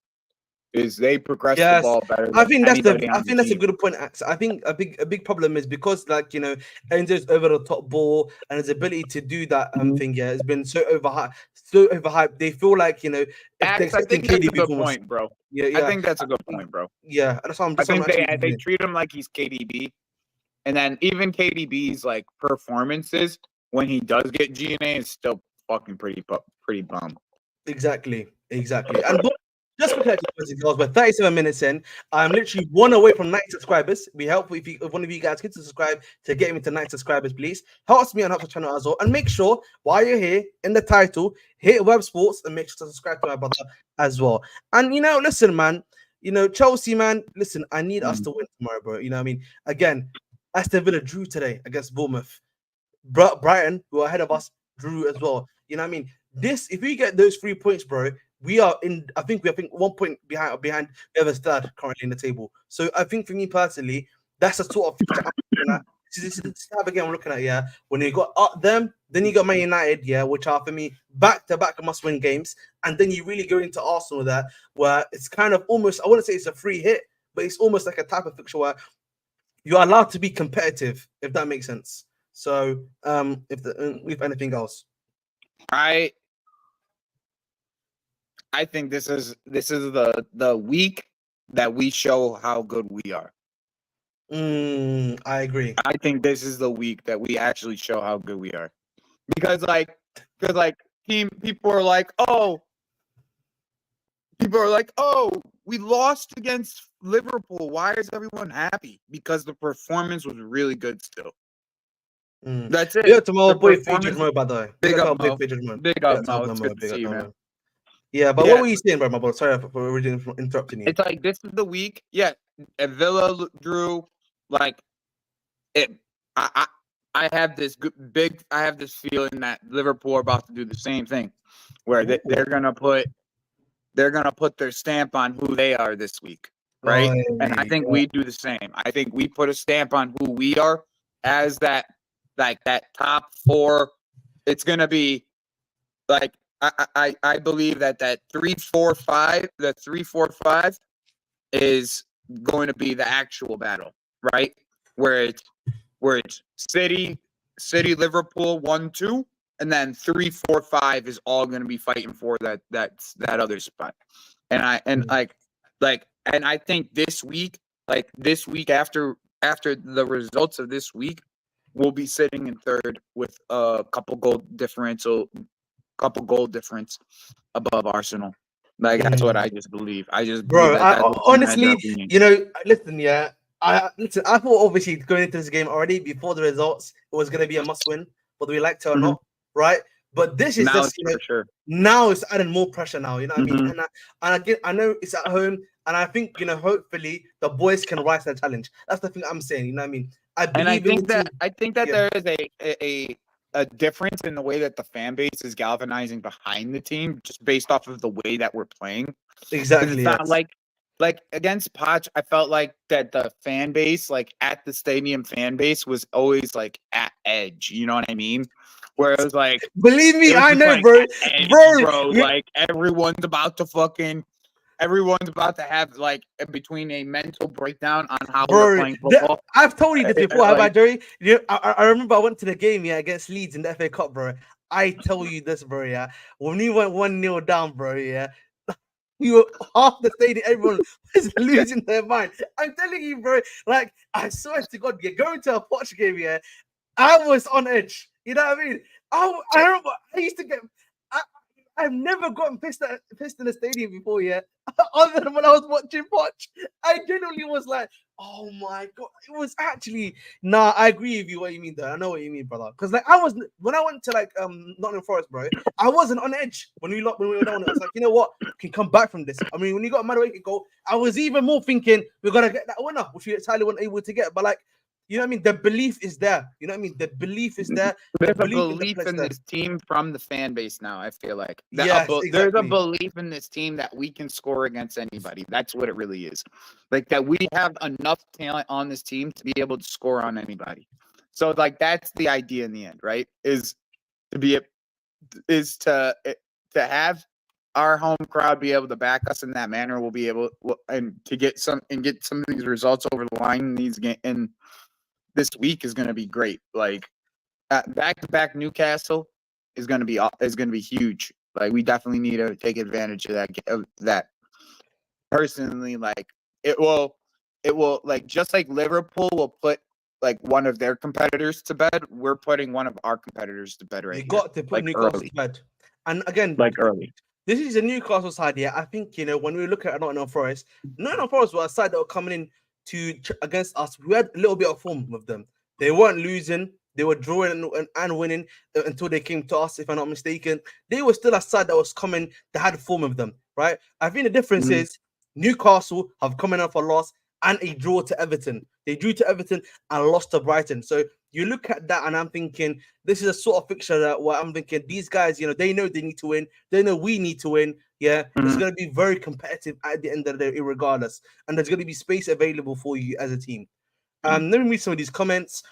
Is they progress the ball better. I think that's a good point. I think a big problem is because Enzo's over the top ball and his ability to do that thing has been so overhyped. They feel like I think that's a good point, bro. Yeah, I think that's a good point, bro. Yeah, that's what I think they treat him like he's KDB, and then even KDB's like performances when he does get GNA is still fucking pretty bum. Exactly. And just for girls, we're 37 minutes in. I'm literally one away from 90 subscribers. We help if one of you guys get to subscribe to get me to 90 subscribers, please. Helps me and helps the channel as well. And make sure while you're here in the title, hit Web Sports and make sure to subscribe to my brother as well. And listen, man. Chelsea, man. Listen, I need us to win tomorrow, bro. You know what I mean? Again, Aston Villa drew today against Bournemouth. Brighton, who are ahead of us, drew as well. You know what I mean? If we get those 3 points, bro, we are in. I think 1 point behind whoever's third currently in the table. So I think for me personally, that's the sort of future I'm looking at. This is the tab again I'm looking at. Yeah, when you got them, then you got Man United. Yeah, which are for me back to back must-win games, and then you really go into Arsenal there, where it's kind of almost. I wouldn't say it's a free hit, but it's almost like a type of fixture where you are allowed to be competitive, if that makes sense. So, if anything else, I think this is the week that we show how good we are. I agree. I think this is the week that we actually show how good we are, because people are like, oh, we lost against Liverpool. Why is everyone happy? Because the performance was really good still. That's it. Big up to my boy Featured Mo, by the way. Big up, Mo. Big up, Mo. It's good to see you, man. Yeah, but what were you saying, bro, my boy? Sorry for interrupting you. It's like, this is the week. Yeah, and Villa drew. Like, it. I have this I have this feeling that Liverpool are about to do the same thing, where they're gonna put their stamp on who they are this week, right? And I think we do the same. I think we put a stamp on who we are as that top four. It's gonna be like, I believe that 3-4-5, the 3-4-5 is going to be the actual battle, right? Where it's City, Liverpool 1-2, and then 3-4-5 is all going to be fighting for that other spot. And I think this week, after after the results of this week, we'll be sitting in third with a couple goal difference above Arsenal. Like that's what I just believe. I just believe Bro, that's what the United honestly, are being. listen, yeah. I thought obviously going into this game already before the results, it was gonna be a must-win, whether we liked it or not, right? But this is Now just it's for sure. now it's adding more pressure now, you know what I mean? Mhm. And I know it's at home, and I think hopefully the boys can rise to the challenge. That's the thing I'm saying, you know what I mean? I And I believe in the team. think that Yeah, there is a difference in the way that the fan base is galvanizing behind the team, just based off of the way that we're playing. Because exactly, it's not yes. like against Poch, I felt like that the fan base, like at the stadium fan base, was always like at edge. You know what I mean? Where it was like Believe me, it was I just know, like bro. at edge, Bro, bro. Like everyone's about to have like between a mental breakdown on how we're bro, playing football. I've told you this before, have I, Like Jerry? I remember I went to the game, yeah, against Leeds in the FA Cup, bro. I tell you this, bro, yeah. When we went 1-0 down, bro, yeah, we were half the stadium, everyone was losing their mind. I'm telling you, bro, like, I swear to God, yeah, going to a Poch game, yeah, I was on edge. You know what I mean? I remember I used to get. I, I've never gotten pissed in the stadium before, yeah. Other than when I was watching Poch, I genuinely was like, "Oh my god!" It was actually nah. I agree with you. What you mean, though? I know what you mean, brother. Because like I was when I went to like Nottingham Forest, bro. I wasn't on edge when we were down. It was like, you know what? We can come back from this. I mean, when you got a Mudryk goal, I was even more thinking we're gonna get that winner, which we entirely weren't able to get. But like, you know what I mean? The belief is there. You know what I mean? The belief is there. The there's a belief in the belief place in there. this team from the fan base now. I feel like Yes, there's a exactly. belief in this team that we can score against anybody. That's what it really is. Like that we have enough talent on this team to be able to score on anybody. So like that's the idea in the end, right? To be to have our home crowd be able to back us in that manner. We'll be able and to get some of these results over the line in these games. And this week is going to be great. Like back to back Newcastle is going to be huge. Like we definitely need to take advantage of that. Personally, like it will like just like Liverpool will put like one of their competitors to bed. We're putting one of our competitors to bed You right here, got to put like Newcastle to early, bed. And again, like early. this is a Newcastle side here. I think when we look at Nottingham Forest were a side that were coming in against us. We had a little bit of form with them. They weren't losing. They were drawing and winning until they came to us. If I'm not mistaken, they were still a side that was coming. That had form with them, right? I think the difference Mhm. is Newcastle have coming off a loss and a draw to Everton. They drew to Everton and lost to Brighton. So you look at that, and I'm thinking this is a sort of fixture that where I'm thinking these guys, they know they need to win. They know we need to win. Yeah, it's Mhm. going to be very competitive at the end of the day, regardless. And there's going to be space available for you as a team. Let me read some of these comments.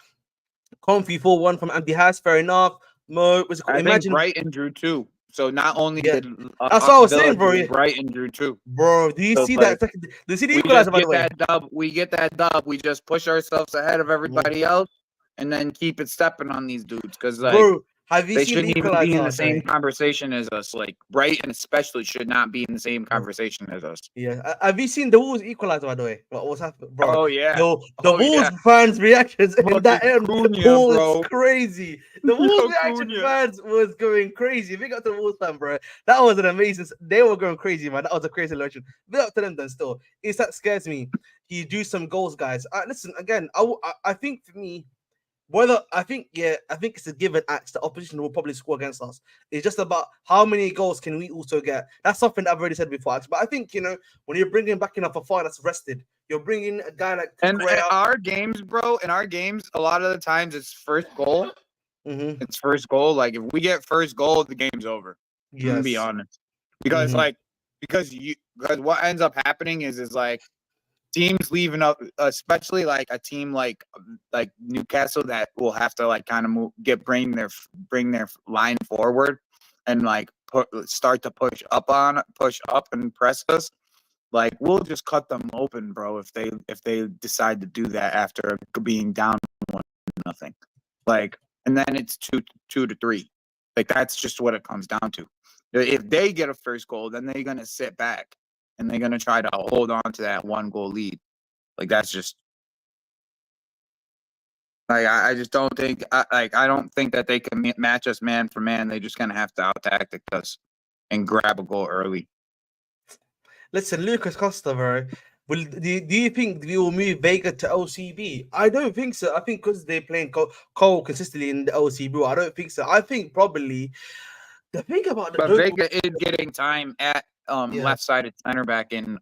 Comfy 4-1 from Andy Haas. Fair enough. Mo, what's it called? I think Imagine. Brighton drew too. So not only Yeah, did that's what I was Villa saying, bro. drew, Brighton drew too. Bro, do you So it's see like that? Do you see the we just equalizer, by the get way? that dub. We get that dub. We just push ourselves ahead of everybody else, and then keep it stepping on these dudes because like Bro, have you they seen the shouldn't even be in the equalizer, same Joey? conversation as us. Like Brighton especially should not be in the same Bro. conversation as us. Yeah, have you seen the Wolves equalizer, by the way? What's happened, bro? Oh yeah, The oh Wolves yeah. fans' reactions in that Fucking end Cunha, was bro. crazy. The Wolves Yo, reaction Cunha. fans was going crazy. Big up to the Wolves fan, bro. That was an amazing. They were going crazy, man. That was a crazy reaction. Big up to them, then. Still, it's that scares me. He do some goals, guys. Listen again. I think for me, I think it's a given act. The opposition will probably score against us. It's just about how many goals can we also get. That's something that I've already said before. But I think when you're bringing back in a Fafana that's rested, you're bringing a guy like And Correa. our games, bro, in our games, a lot of the times it's first goal. Mm-hmm. It's first goal. Like if we get first goal, the game's over. I'm gonna be Yes. honest. Because Mm-hmm. like because what ends up happening is like teams leaving up, especially like a team like Newcastle that will have to like kind of bring their line forward and like start to push up and press us. Like we'll just cut them open, bro, if they decide to do that after being down 1-0. Like, and then it's 2-3. Like that's just what it comes down to. If they get a first goal, then they're gonna sit back and they're gonna try to hold on to that 1-goal lead. Like that's just Like I just don't think I don't think that they can match us man for man. They just gonna have to out tactic us and grab a goal early. Listen, Lucas Costa, bro. Do you think we will move Vega to LCB? I don't think so. I think because they're playing Cole consistently in the LCB, I don't think so. I think probably the thing about the But Vega is getting time at left-sided center back in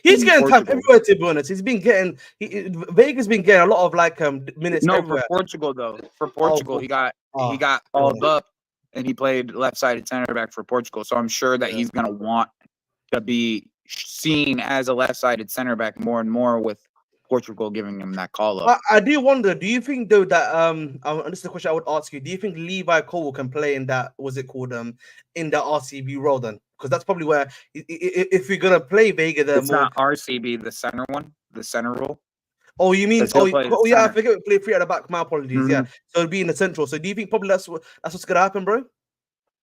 he's getting time Portugal. everywhere, to be honest. He's been getting Vega's been getting a lot of like minutes everywhere. For Portugal though. For Portugal, he got called up and he played left-sided center back for Portugal. So I'm sure that he's gonna want to be seen as a left-sided center back more and more with Portugal giving him that call up. I do wonder, do you think though that this is the question I would ask you, do you think Levi Cole can play in that, what's it called, in the RCB role then? Because that's probably where if we're gonna play Vega there, it's more not RCB, the center one, the center role. Oh, you mean yeah, I forget we play 3 at the back. My apologies. Mm-hmm. Yeah, so it'll be in the central. So do you think probably that's what's gonna happen, bro?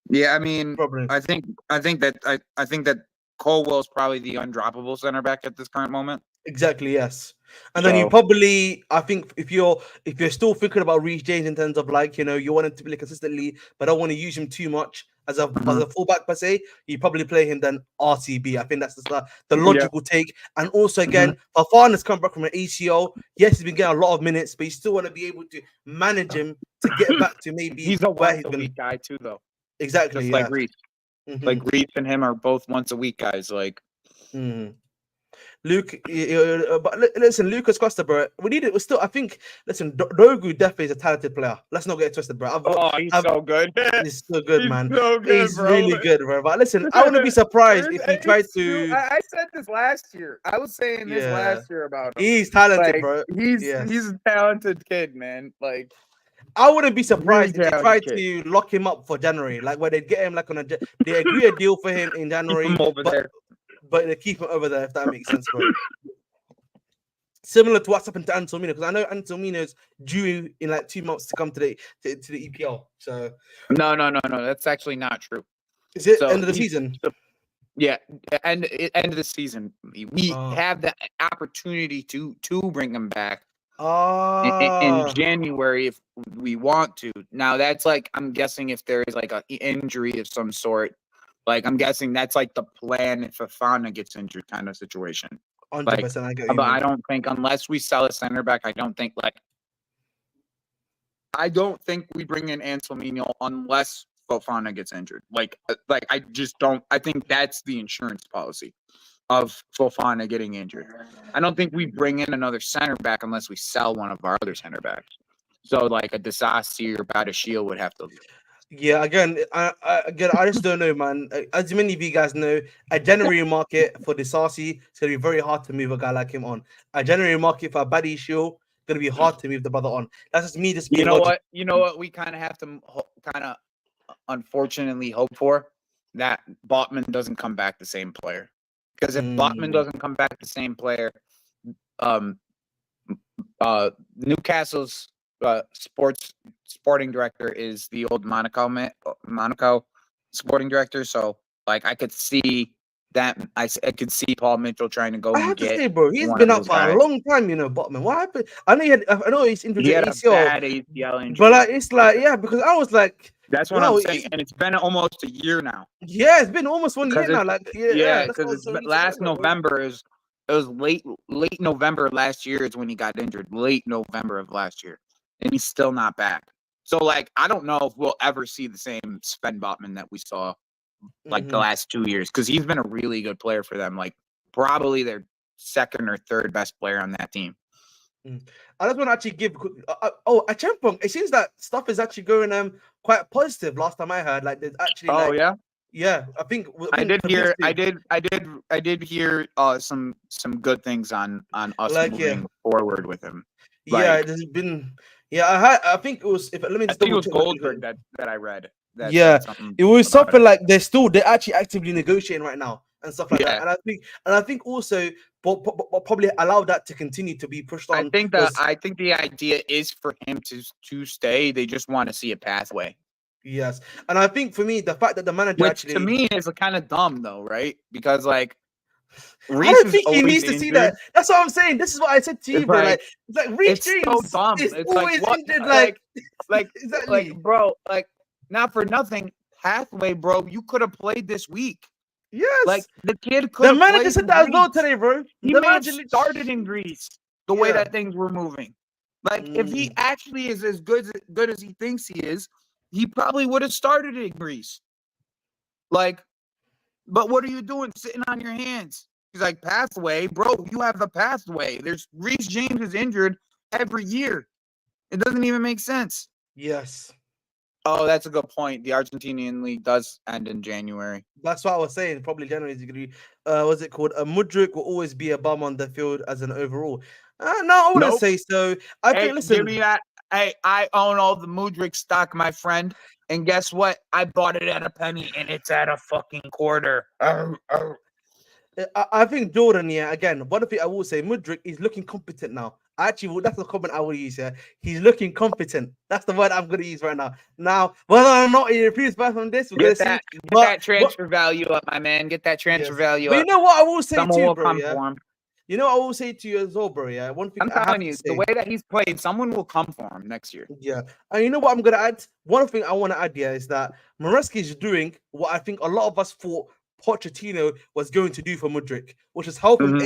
Yeah, I mean, probably. I think that Colwell is probably the undroppable center back at this current moment. Exactly, yes. And then you probably, I think, if you're still thinking about Reece James in terms of like, you know, you want him to play consistently, but don't want to use him too much as a fullback per se, you probably play him then RCB. I think that's the logical take. And also again, Fafana's come back from an ACL. Yes, he's been getting a lot of minutes, but you still want to be able to manage him to get back to maybe he's a once-a-week guy too, though. Exactly, just like Reece. Like Reece and him are both once-a-week guys. Like. Luke, but listen, Lucas Costa, bro. We need it. We're still, I think. Listen, Dogu definitely is a talented player. Let's not get it twisted, bro. He's so good. He's so good, man. So good, he's really good, bro. But listen, I wouldn't be surprised if he tried to. I said this last year. I was saying this last year about him. He's talented, bro. He's a talented kid, man. Like. I wouldn't be surprised if they tried to lock him up for January, like where they get him like they agree a deal for him in January, keep him over there. But they keep him over there, if that makes sense, bro. Similar to what's happened to Antomino, because I know Antomino's due in like 2 months to come to the EPL. So no, that's actually not true. Is it end of the season? Yeah, end of the season. We have the opportunity to bring him back. In January if we want to. Now that's like, I'm guessing if there is like an injury of some sort, like I'm guessing that's like the plan if Fafana gets injured kind of situation. 100%, I get you. But I don't think, unless we sell a center back, I don't think we bring in Anselmino unless Fofana gets injured. Like I just don't. I think that's the insurance policy of Fofana getting injured. I don't think we bring in another center back unless we sell one of our other center backs. So like a Disasi or Badashil would have to. Yeah, again, I just don't know, man. As many of you guys know, a January market for Disasi, it's gonna be very hard to move a guy like him on. A January market for Badashil, gonna be hard to move the brother on. That's just me. You know what? We kind of have to unfortunately hope for that Botman doesn't come back the same player. Because if Botman doesn't come back the same player, Newcastle's sporting director is the old Monaco sporting director. So like I could see that I could see Paul Mitchell trying to go. I have to say, bro, he's been out for a long time. You know, Botman. What happened? I know he's injured ACL. Bad ACL injury. But like, it's like, because I was like. That's what I'm saying, and it's been almost a year now. Yeah, it's been almost 1 year now. Like, because last November it was late November last year is when he got injured. Late November of last year, and he's still not back. So, like, I don't know if we'll ever see the same Sven Botman that we saw like the last 2 years, because he's been a really good player for them. Like, probably their second or third best player on that team. I just want to actually give at Champong, it seems that stuff is actually going quite positive. Last time I heard, like there's actually I think I did hear some good things on us moving forward with him. Like, there's been I think it was let me just double check. It was Goldberg that I read. It was something like they're actually actively negotiating right now and stuff like that. And I think also probably allow that to continue to be pushed on. I think the idea is for him to stay. They just want to see a pathway. Yes, and I think for me the fact that the manager to me is kind of dumb though, right? Because like I Reese don't is think he always needs to see injured. that. That's what I'm saying. This is what I said to you, It's bro. like It's like Reece it's so James dumb. is It's always like what, injured. like Exactly. bro, like not for nothing. Pathway, bro, you could have played this week. Like Yes. the kid could The have manager played said in that as well Greece. today, bro. He The may have manager started in Greece the way yeah. that things were moving. Like if he actually is as good as he thinks he is, he probably would have started in Greece. Like, but what are you doing sitting on your hands? He's like, pathway, bro, you have the pathway. There's Reece James is injured every year. It doesn't even make sense. Yes. Oh, that's a good point. The Argentinian league does end in January. That's what I was saying. Probably January is going to be, what's it called? Mudryk will always be a bum on the field as an overall. No, I wouldn't Nope. say so. I think, Hey, listen. give me that. Hey, I own all the Mudryk stock, my friend. And guess what? I bought it at a penny and it's at a fucking quarter. I think Jordan, yeah, again, one thing I will say, Mudryk is looking competent now. Actually, that's the comment I will use here. He's looking competent. That's the word I'm going to use right now. Now, whether or not he improves back from this, we're going to see. Get that transfer value up, my man. Get that transfer value but up. you know what I will say Someone too, will bro, come yeah? for him. You know what I will say to you as well, bro, yeah? One thing I'm I have telling to you, say. the way that he's played, someone will come for him next year. Yeah. And you know what I'm going to add? One thing I want to add here is that Maresca is doing what I think a lot of us thought Pochettino was going to do for Mudryk, which is help him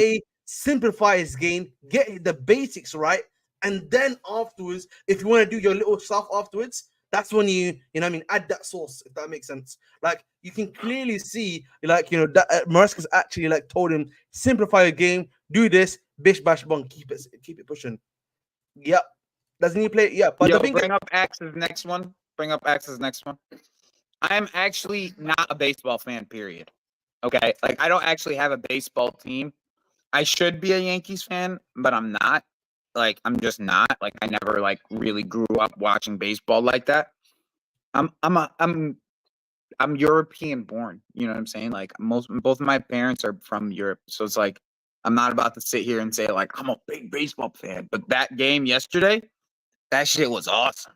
simplify his game, get the basics right, and then afterwards, if you want to do your little stuff afterwards, that's when you know what I mean, add that sauce, if that makes sense. Like you can clearly see, like you know, that Maresca's actually like told him simplify your game, do this, bish bash bong, keep it pushing. Yep. Doesn't he play? Yeah, but Yo, the thing bring up Axe's next one. Bring up Axe's next one. I'm actually not a baseball fan, period. Okay. Like, I don't actually have a baseball team. I should be a Yankees fan, but I'm not. Like, I'm just not. Like, I never like really grew up watching baseball like that. I'm European born. You know what I'm saying? Like both of my parents are from Europe. So it's like I'm not about to sit here and say like I'm a big baseball fan. But that game yesterday, that shit was awesome.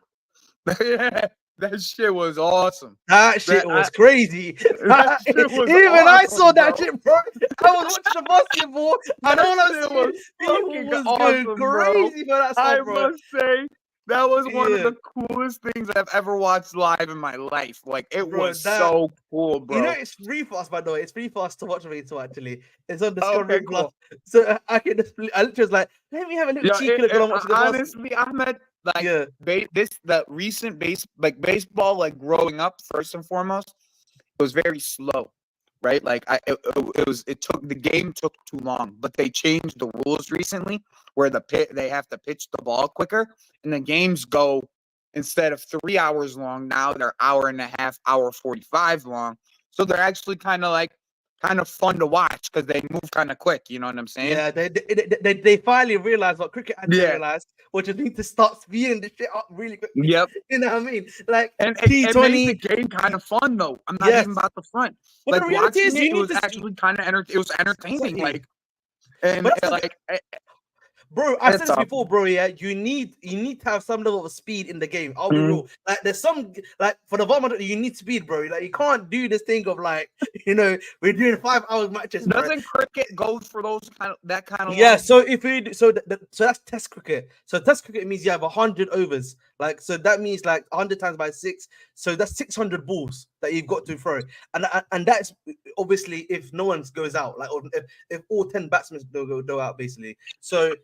That shit was awesome. That shit was crazy. That shit was Even I awesome, saw that bro. shit, bro. I was watching the basketball, and all I That shit was was people fucking was awesome, going bro. crazy for that I stuff, bro. must say that was one of Yeah. the coolest things I've ever watched live in my life. Like it Bro, was so cool, bro. You know, it's free for us, by the way. It's free for us to watch Rachel, actually. It's on Okay, Discovery Plus. cool. So I can just, I literally was like, let me have a little Yeah, cheeky look while I'm watching the basketball. honestly, Ahmed, like Yeah. the recent baseball, like growing up, first and foremost, it was very slow, right? Like the game took too long, but they changed the rules recently where they have to pitch the ball quicker, and the games go instead of 3 hours long, now they're hour and a half, hour 45 long. So they're actually kind of fun to watch because they move kind of quick. You know what I'm saying? Yeah, they finally realized what cricket had to realize, which is need to start speeding the shit up really quickly. Yep. You know what I mean? Like And T20. it made the game kind of fun though. I'm not even about the fun. But like the reality watching is, it was actually kind of it was entertaining. Exactly. Like, and like. Bro, I said this before, bro. Yeah, you need to have some level of speed in the game. I'll be real. Like, there's some like for the Vomit, you need speed, bro. Like, you can't do this thing of like, you know, we're doing 5 hour matches. Doesn't cricket go for that kind of? Yeah. Long? So if you so that's Test cricket. So Test cricket means you have 100 overs. Like, so that means like 100 times by 6. So that's 600 balls that you've got to throw, and that's obviously if no one goes out, like, or if all 10 batsmen go out, basically. So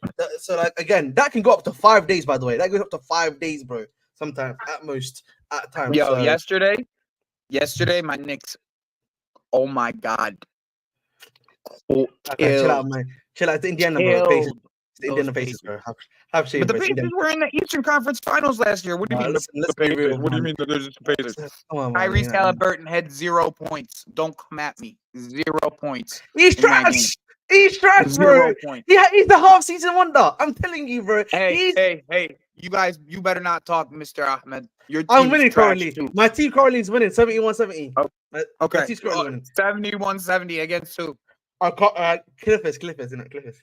like again, that can go up to 5 days. By the way, that goes up to 5 days, bro. Sometimes at most at times. Yo, yesterday, my Knicks. Oh my god. Okay, chill out, man. Chill out. It's Indiana, bro. Patience. It's the Indiana Pacers, bro. Have shame, but the bro. Pacers were in the Eastern Conference Finals last year. What do you mean the Pacers? Real, what do you mean the Pacers? Come on, man. Tyrese Halliburton had 0 points. Don't come at me. 0 points. He's trash. He's trash, bro. He's the half season wonder. I'm telling you, bro. Hey. You guys, you better not talk, Mr. Ahmed. I'm winning currently. Too. My team currently is winning 71-70. Oh, okay. 71-70 against who? Clippers, isn't it? Clippers.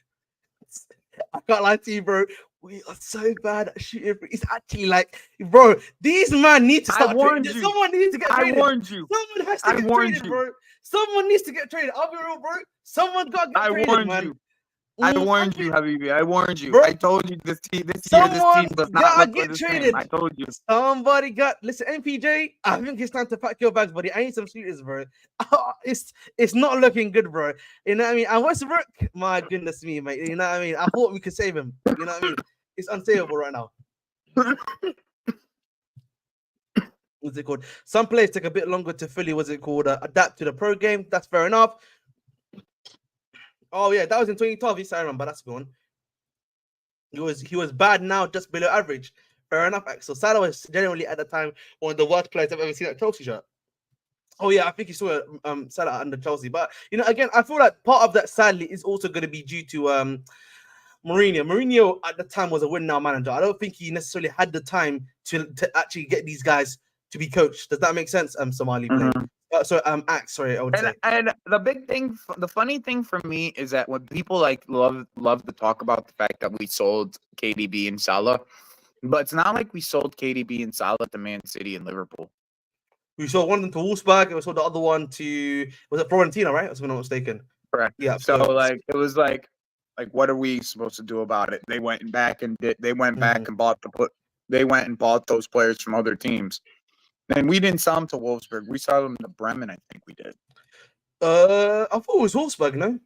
I can't lie to you, bro. We are so bad at shooting. It's actually like, bro, these men need to I start warned trading. you. Someone needs to get I traded. warned you. Someone has to I get warned traded, you. bro. Someone needs to get traded. I'll be real, bro. Someone got to get I traded, warned man. you. I warned you, Habibi. I warned you. Bro, I told you this year, this someone team does not gotta look get the traded. same. I told you. Somebody got listen, MPJ. I think it's time to pack your bags, buddy. I need some shooters, bro. It's not looking good, bro. You know what I mean? And Westbrook, my goodness me, mate. You know what I mean? I thought we could save him. You know what I mean? It's unsavable right now. What's it called? Some players take a bit longer to fully, adapt to the pro game. That's fair enough. Oh yeah, that was in 2012. Yes, I remember. That's good. He was bad now, just below average. Fair enough, Axel. Salah was generally at the time one of the worst players I've ever seen at Chelsea shirt. Oh yeah, I think you saw Salah under Chelsea. But you know, again, I feel like part of that sadly is also going to be due to Mourinho. Mourinho at the time was a win-now manager. I don't think he necessarily had the time to actually get these guys to be coached. Does that make sense? Somali play. Sorry, I would say. And the big thing, the funny thing for me is that when people like love to talk about the fact that we sold KDB and Salah, but it's not like we sold KDB and Salah to Man City and Liverpool. We saw one of them to Wolfsburg, and we saw the other one to Florentina, right? If I'm not mistaken. Correct. Yeah. So like it was like what are we supposed to do about it? They went back and bought those players from other teams. And we didn't sell them to Wolfsburg. We sold them to Bremen, I think we did. I thought it was Wolfsburg, no?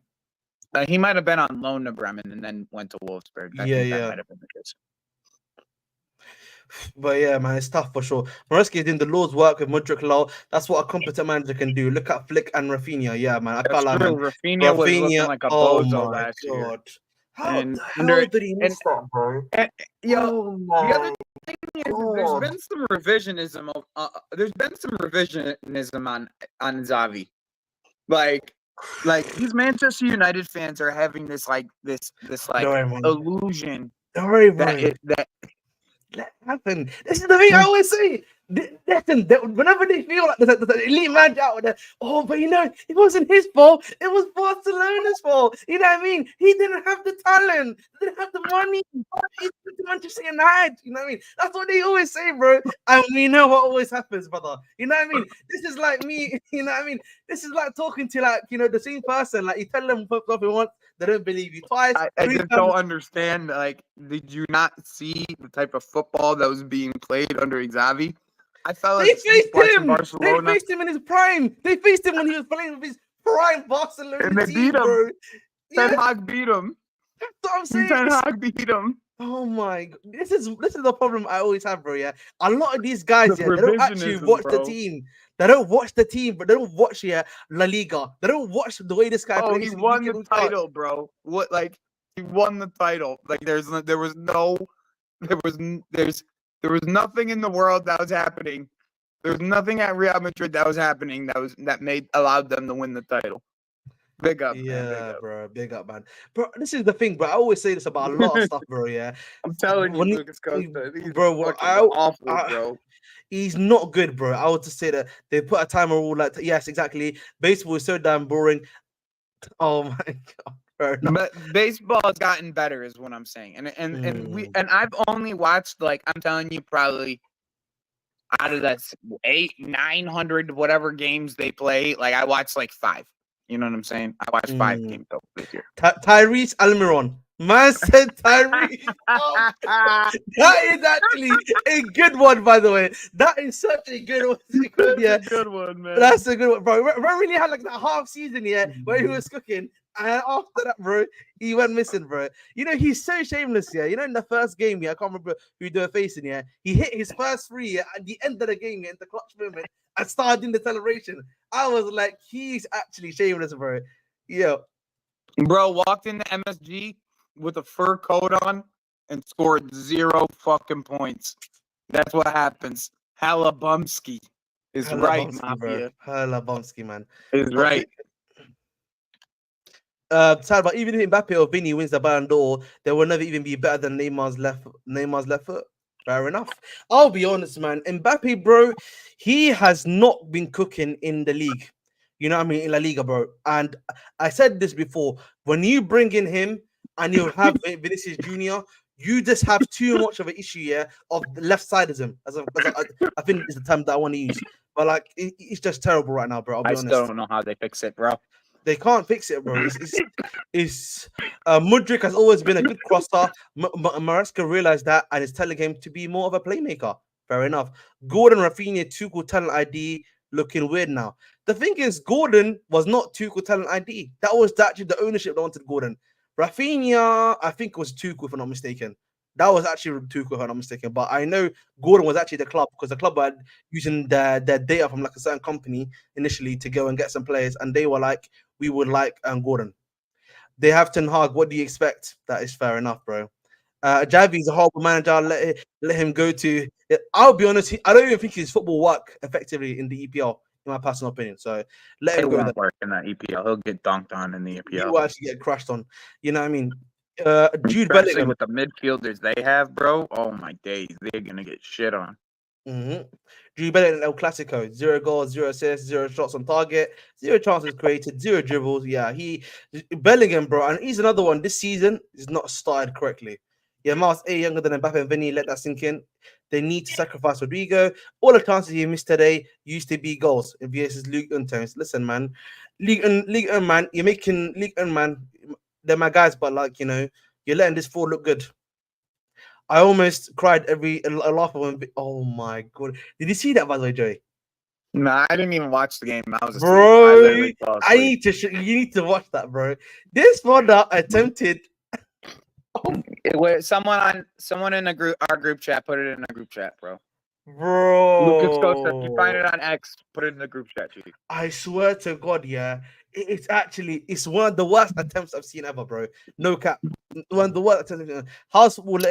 He might have been on loan to Bremen and then went to Wolfsburg. I think that might have been the case. But yeah, man, it's tough for sure. Mudryk is doing the Lord's work with Mudryk Low. That's what a competent manager can do. Look at Flick and Rafinha. Yeah, man. I can't lie, man. Rafinha was looking like a bozo last year. How the hell did he miss that, bro? The other thing is there's been some revisionism on Xavi. Like these Manchester United fans are having this illusion that let happen. This is the thing I always say. Listen, whenever they feel like there's an elite man out there, but you know, it wasn't his fault. It was Barcelona's fault. You know what I mean? He didn't have the talent. He didn't have the money. He went to Manchester United. You know what I mean? That's what they always say, bro. And we know what always happens, brother. You know what I mean? This is like me. You know what I mean? This is like talking to the same person. Like you tell them something once, they don't believe you twice. I just don't understand. Like, did you not see the type of football that was being played under Xavi? I felt they faced him. Barcelona. They faced him in his prime. They faced him when he was playing with his prime Barcelona and they team, beat him. bro. Ten Hag beat him. That's what I'm saying. Ten Hag beat him. Oh my God. This is the problem I always have, bro. Yeah, a lot of these guys, they don't actually watch the team. They don't watch the team, but they don't watch La Liga. They don't watch the way this guy plays. He won the title, bro. What? Like he won the title. Like there was nothing in the world that was happening. There was nothing at Real Madrid that was happening that allowed them to win the title. Big up, yeah, man. Big up. Bro. Big up, man. Bro, this is the thing, bro. I always say this about a lot of stuff, bro. Yeah, I'm telling you, Lucas Costa, he's awful, bro. He's not good, bro. I would just say that they put a timer rule. Like, yes, exactly. Baseball is so damn boring. Oh my God. But baseball has gotten better, is what I'm saying. And I've only watched, like, I'm telling you, probably out of that 900 whatever games they play, like I watched like 5. You know what I'm saying? I watched 5 games this year. Tyrese Almiron. Man said Tyrese. That is actually a good one, by the way. That is such a good one. That's a good one, man. That's a good one, bro. We really had like that half season here where he was cooking. And after that, bro, he went missing, bro. You know, he's so shameless, yeah. You know, in the first game, yeah, I can't remember who they were facing, yeah. He hit his first 3 at the end of the game, in the clutch moment, and started in the celebration. I was like, he's actually shameless, bro. Yeah. Bro walked into MSG with a fur coat on and scored 0 fucking points. That's what happens. Halabumsky is right, Mafia. Halabumsky, man. Is right. Sad, but even if Mbappe or Vinny wins the Ballon d'Or, they will never even be better than Neymar's left foot. Fair enough. I'll be honest, man. Mbappe, bro, he has not been cooking in the league. You know what I mean? In La Liga, bro. And I said this before. When you bring in him and you have Vinicius Jr., You just have too much of an issue here of the left-sidism. I think is the term that I want to use. But like, it's just terrible right now, bro. I'll be honest. still don't know how they fix it, bro. They can't fix it, bro. Mudryk has always been a good crosser. Maresca realized that and is telling him to be more of a playmaker. Fair enough. Gordon, Rafinha, Tuchel talent ID looking weird now. The thing is, Gordon was not Tuchel talent ID. That was actually the ownership that wanted Gordon. Rafinha, I think it was Tuchel, if I'm not mistaken. That was actually Tuchel, if I'm not mistaken. But I know Gordon was actually the club because the club were using their data from like a certain company initially to go and get some players, and they were like, we would like Gordon. They have Ten Hag. What do you expect? That is fair enough, bro. Javi's a horrible manager. Let him go to. I'll be honest. I don't even think his football work effectively in the EPL, in my personal opinion. So let him It go. won't work in that EPL. He'll get dunked on in the EPL. He will actually get crushed on. You know what I mean? Jude Especially Bellingham. with the midfielders they have, bro. Oh my days, they're gonna get shit on. Mm-hmm. Jude Bellingham, El Clasico, 0 goals, 0 assists, 0 shots on target, 0 chances created, 0 dribbles. Yeah, Bellingham, bro, and he's another one. This season is not started correctly. Yeah, Miles A younger than Mbappe and Vinny. Let that sink in. They need to sacrifice Rodrigo. All the chances he missed today used to be goals in VS's League terms. Listen, man, League man, you're making League man. They're my guys, but like you're letting this four look good. I almost cried a laugh when. Oh my god! Did you see that, by the way, Joey? Nah, I didn't even watch the game. I was asleep. Bro, I need to. You need to watch that, bro. This mother attempted. Someone in our group chat put it in a group chat, bro. Bro, Lucas Costa, if you find it on X, put it in the group chat, G. I swear to God, yeah, it's one of the worst attempts I've seen ever, bro. No cap, one of the worst attempts. House will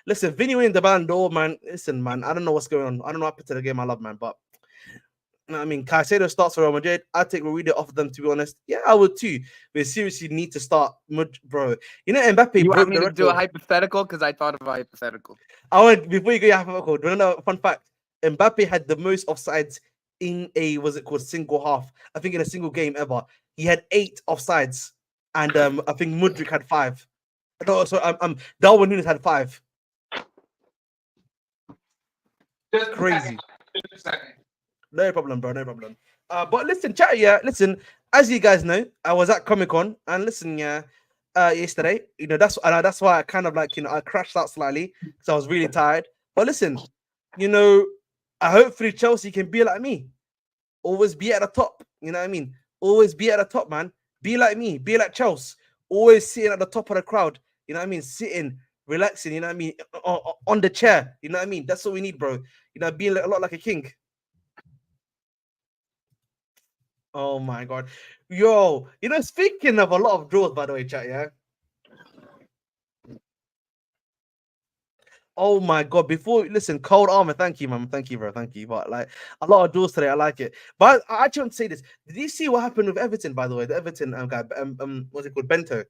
listen. Vinny winning the Ballon d'Or, man. Listen, man, I don't know what's going on. I don't know what happened to the game I love, man, but. I mean, Caicedo starts for Real Madrid. I'd take Ruida off of them, to be honest. Yeah, I would too. We seriously need to start, bro. You know, Mbappe. You want me to do a hypothetical? Because I thought of a hypothetical. Before you go, hypothetical. Do you know a fun fact? Mbappe had the most offsides in a single half. I think in a single game ever. He had 8 offsides, and I think Mudryk had 5. No, so Darwin Núñez had 5. Just crazy. Just a second. No problem, bro. No problem. But listen, chat. Yeah, listen. As you guys know, I was at ComicCon, and listen, yeah, yesterday. That's why I kind of I crashed out slightly because I was really tired. But listen, hopefully Chelsea can be like me, always be at the top. You know what I mean? Always be at the top, man. Be like me. Be like Chelsea. Always sitting at the top of the crowd. You know what I mean? Sitting, relaxing. You know what I mean? On the chair. You know what I mean? That's what we need, bro. Being a lot like a king. Oh my god. Yo, speaking of a lot of draws, by the way, chat, yeah. Oh my god, listen, Cold Armor, thank you, man. Thank you, bro. Thank you. But a lot of draws today, I like it. But I actually want to say this. Did you see what happened with Everton, by the way? The Everton guy, what's it called? Bento.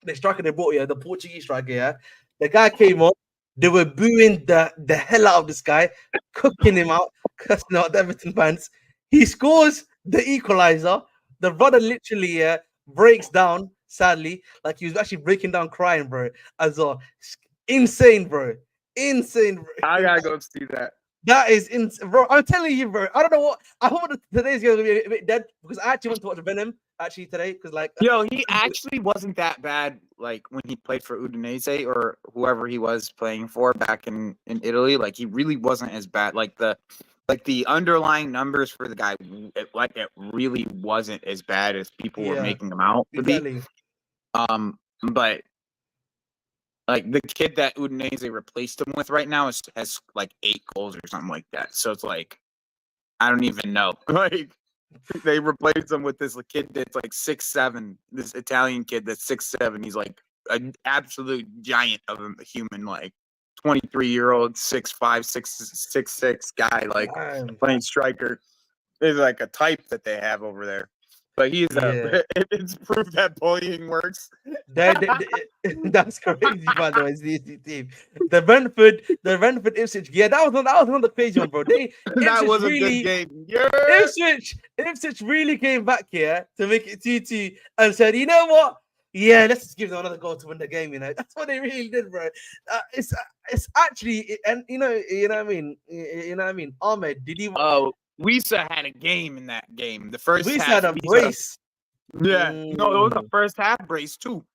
The striker they brought, the Portuguese striker, yeah. The guy came up, they were booing the hell out of this guy, cooking him out, cussing out the Everton fans. He scores the equalizer. The brother literally breaks down, sadly, like he was actually breaking down crying, bro. As well. Insane, bro. Insane, bro. I gotta go see that. That is insane, bro. I'm telling you, bro. I don't know what. I hope today's gonna be a bit dead because I actually went to watch Venom today because he actually wasn't that bad when he played for Udinese or whoever he was playing for back in Italy. He really wasn't as bad. The underlying numbers for the guy, it really wasn't as bad as people were making him out to be. But the kid that Udinese replaced him with right now has 8 goals or something like that. So it's I don't even know. They replaced him with this kid that's 6'7", this Italian kid that's 6'7". He's an absolute giant of a human, 23-year-old, 6'5", 6'6" guy, playing striker. Is a type that they have over there. But he's it's proof that bullying works. That's crazy, by the way. It's the team. The Brentford Ipswich. Yeah, that was another crazy one, bro. That was a good game. Yeah. Ipswich really came back here to make it 2-2 and said, you know what? Yeah, let's just give them another goal to win the game. You know, that's what they really did, bro. It's actually, and you know what I mean. You know what I mean. Ahmed, did he? Oh, Wisa had a game in that game. The first We half, had a Wisa. brace. Yeah, no, it was a Mm. first half brace too.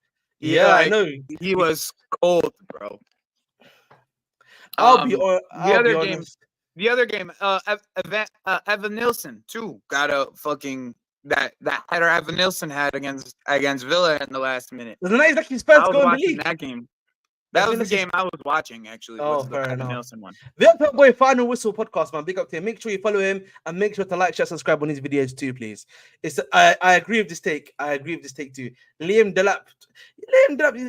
Yeah, I know. He was cold, bro. I'll be The I'll be other game, honest. Evan Nilsson too got a fucking that header Evan Nilsson had against Villa in the last minute. Wasn't that exactly his I first was goal in the watching league? that game. I That was think the that's his. game I was watching. Actually, Oh, was the fair Evan enough. Nilsson one. The Up Boy Final Whistle podcast, man. Big up to him. Make sure you follow him and make sure to like, share, subscribe on his videos too, please. I agree with this take. I agree with this take too. Liam Delap,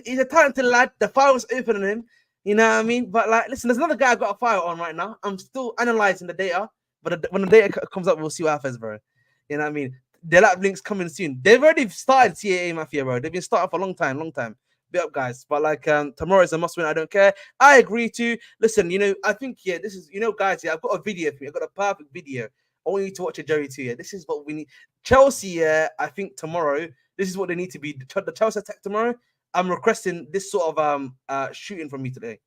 he's a talented lad. The file was open on him. You know what I mean? But like, listen, there's another guy I got a file on right now. I'm still analyzing the data, but when the data comes up, we'll see what happens, bro. You know what I mean? Delap links coming soon. They've already started CAA Mafia, bro. They've been starting for a long time. Bit up, guys. But like, tomorrow is a must win. I don't care. I agree to listen. I think this is guys. I've got a video for you. I've got a perfect video. I want you to watch it, Jerry too. Yeah, this is what we need. Chelsea. I think tomorrow. This is what they need to be. The Chelsea attack tomorrow. I'm requesting this sort of shooting from me today.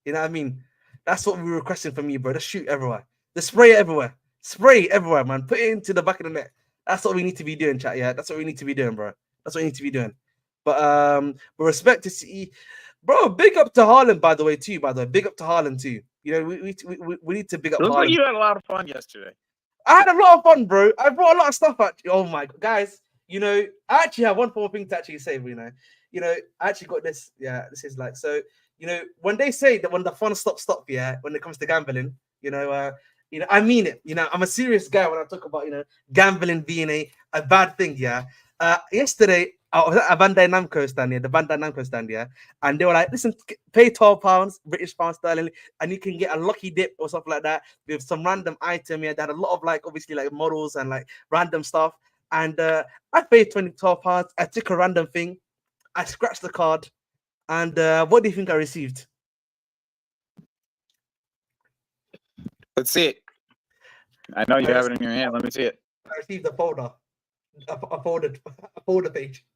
You know what I mean? That's what we're requesting from you, bro. Just shoot everywhere. The spray everywhere. Spray everywhere, man. Put it into the back of the net. That's what we need to be doing, chat. Yeah, that's what we need to be doing, bro. That's what we need to be doing. But respect to see, bro. Big up to Haaland, by the way, too. By the way, big up to Haaland too. We need to big up Looks like Haaland. you had a lot of fun yesterday. I had a lot of fun, bro. I brought a lot of stuff actually. Oh my God, guys. I actually have one more thing to actually say. I actually got this. Yeah, this is like so. When they say that when the fun stops, yeah, when it comes to gambling, I mean it. I'm a serious guy when I talk about, gambling being a bad thing, yeah. Yesterday, I was at a Bandai Namco stand, yeah, the Bandai Namco stand, yeah, and they were like, listen, pay £12, British pound sterling, and you can get a lucky dip or something like that with some random item, yeah. They had a lot of, like, obviously, like, models and, like, random stuff, and I paid £12, I took a random thing, I scratched the card, and what do you think I received? Let's see it. I know you have it in your hand. Let me see it. I received a folder, a folder page.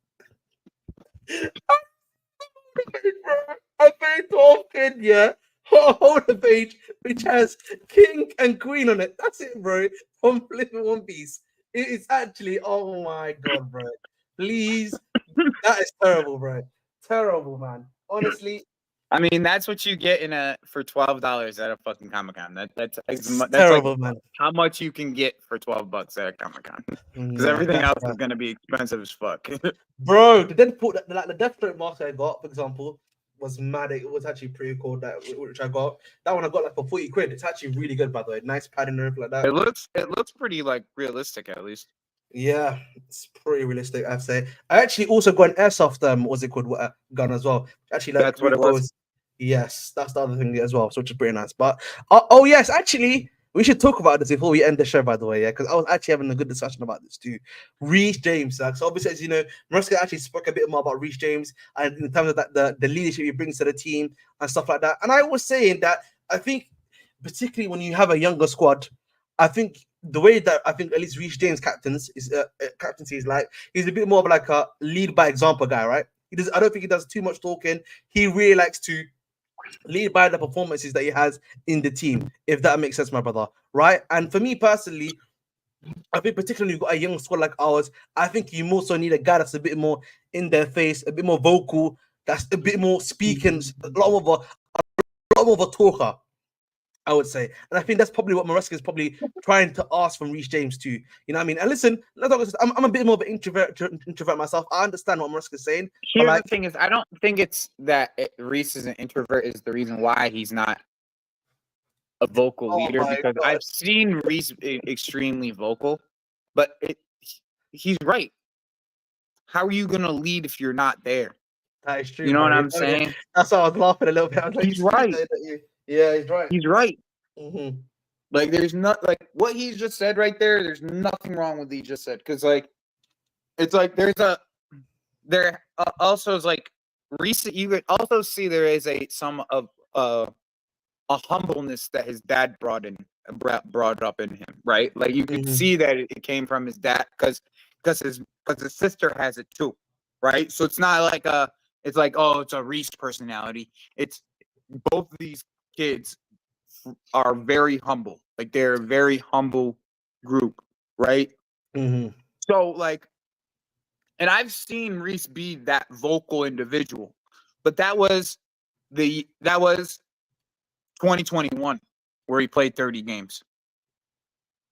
I paid 12 yeah. A folder page which has king and queen on it. That's it, bro. Complete One Piece. It is actually, oh my God, bro. Please, that is terrible, bro. Terrible, man. Honestly, I mean, that's what you get for $12 at a fucking ComicCon. That's terrible, like man. how much you can get for $12 at a ComicCon. Because Yeah, everything else bad. is gonna be expensive as fuck. Bro, the Deadpool, like the Death Note mask I got, for example, was mad. It was actually pretty cool. That which I got. That one I got like for 40 quid. It's actually really good, by the way. Nice padding and everything like that. It looks pretty like realistic at least. Yeah, it's pretty realistic, I'd say. I actually also got an airsoft what's it called, gun as well. Actually, like That's what it was. Yes, that's the other thing as well, so which is pretty nice. But yes, actually, we should talk about this before we end the show, by the way, yeah, because I was actually having a good discussion about this too. Reece James, so obviously, as you know, Mariska actually spoke a bit more about Reece James and in terms of that the leadership he brings to the team and stuff like that. And I was saying that I think, particularly when you have a younger squad, I think the way that I think at least Reece James captaincy is like, he's a bit more of like a lead by example guy, right? I don't think he does too much talking. He really likes to lead by the performances that he has in the team, if that makes sense, my brother, right? And for me personally, I think particularly you've got a young squad like ours, I think you also need a guy that's a bit more in their face, a bit more vocal, that's a bit more speaking, a lot more of a talker, I would say. And I think that's probably what Maresca is probably trying to ask from Reece James too. You know what I mean? And listen, I'm a bit more of an introvert myself. I understand what Maresca is saying. Here's the thing is, I don't think it's that Reece is an introvert is the reason why he's not a vocal leader, because God. I've seen Reece extremely vocal, but he's right. How are you gonna lead if you're not there? That is true. You know what bro. I'm saying? That's why I was laughing a little bit. I was like, He's right. Yeah, he's right. He's right. Mm-hmm. Like, there's not like what he just said right there. There's nothing wrong with what he just said, because like it's like there also is like recent. You could also see there is some of a humbleness that his dad brought up in him, right? Like you could see that it came from his dad, because because his sister has it too, right? So it's not like it's like, oh, it's a Reese personality. It's both of these kids are very humble. Like they're a very humble group, right? Mm-hmm. So like, and I've seen Reese be that vocal individual, but that was 2021 where he played 30 games.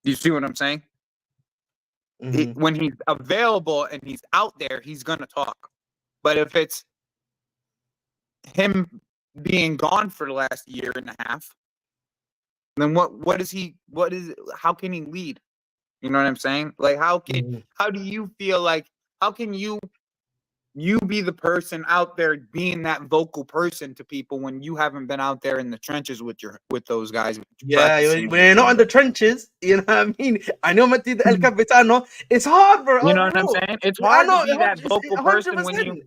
Do you see what I'm saying? Mm-hmm. When he's available and he's out there, he's gonna talk. But if it's him being gone for the last year and a half, then how can he lead? You know what I'm saying? Like how do you feel like, how can you be the person out there being that vocal person to people when you haven't been out there in the trenches with those guys Yeah, practicing when you're not in the trenches, you know what I mean? I know Matid El Capitano. It's hard, bro. You know Oh, what I'm bro. saying? It's I hard to know, be that vocal person when 100%.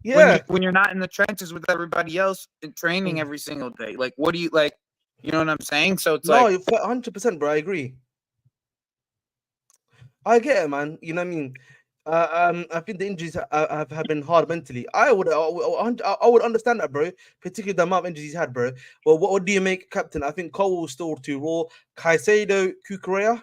Yeah. you're not in the trenches with everybody else and training every single day. Like, what do you like? You know what I'm saying? So it's No, like, you're 100%, bro. I agree. I get it, man. You know what I mean? I think the injuries have been hard mentally. I would understand that, bro. Particularly the amount of injuries he's had, bro. Well, what do you make captain? I think Cole will still too raw. Caicedo, Cucurella.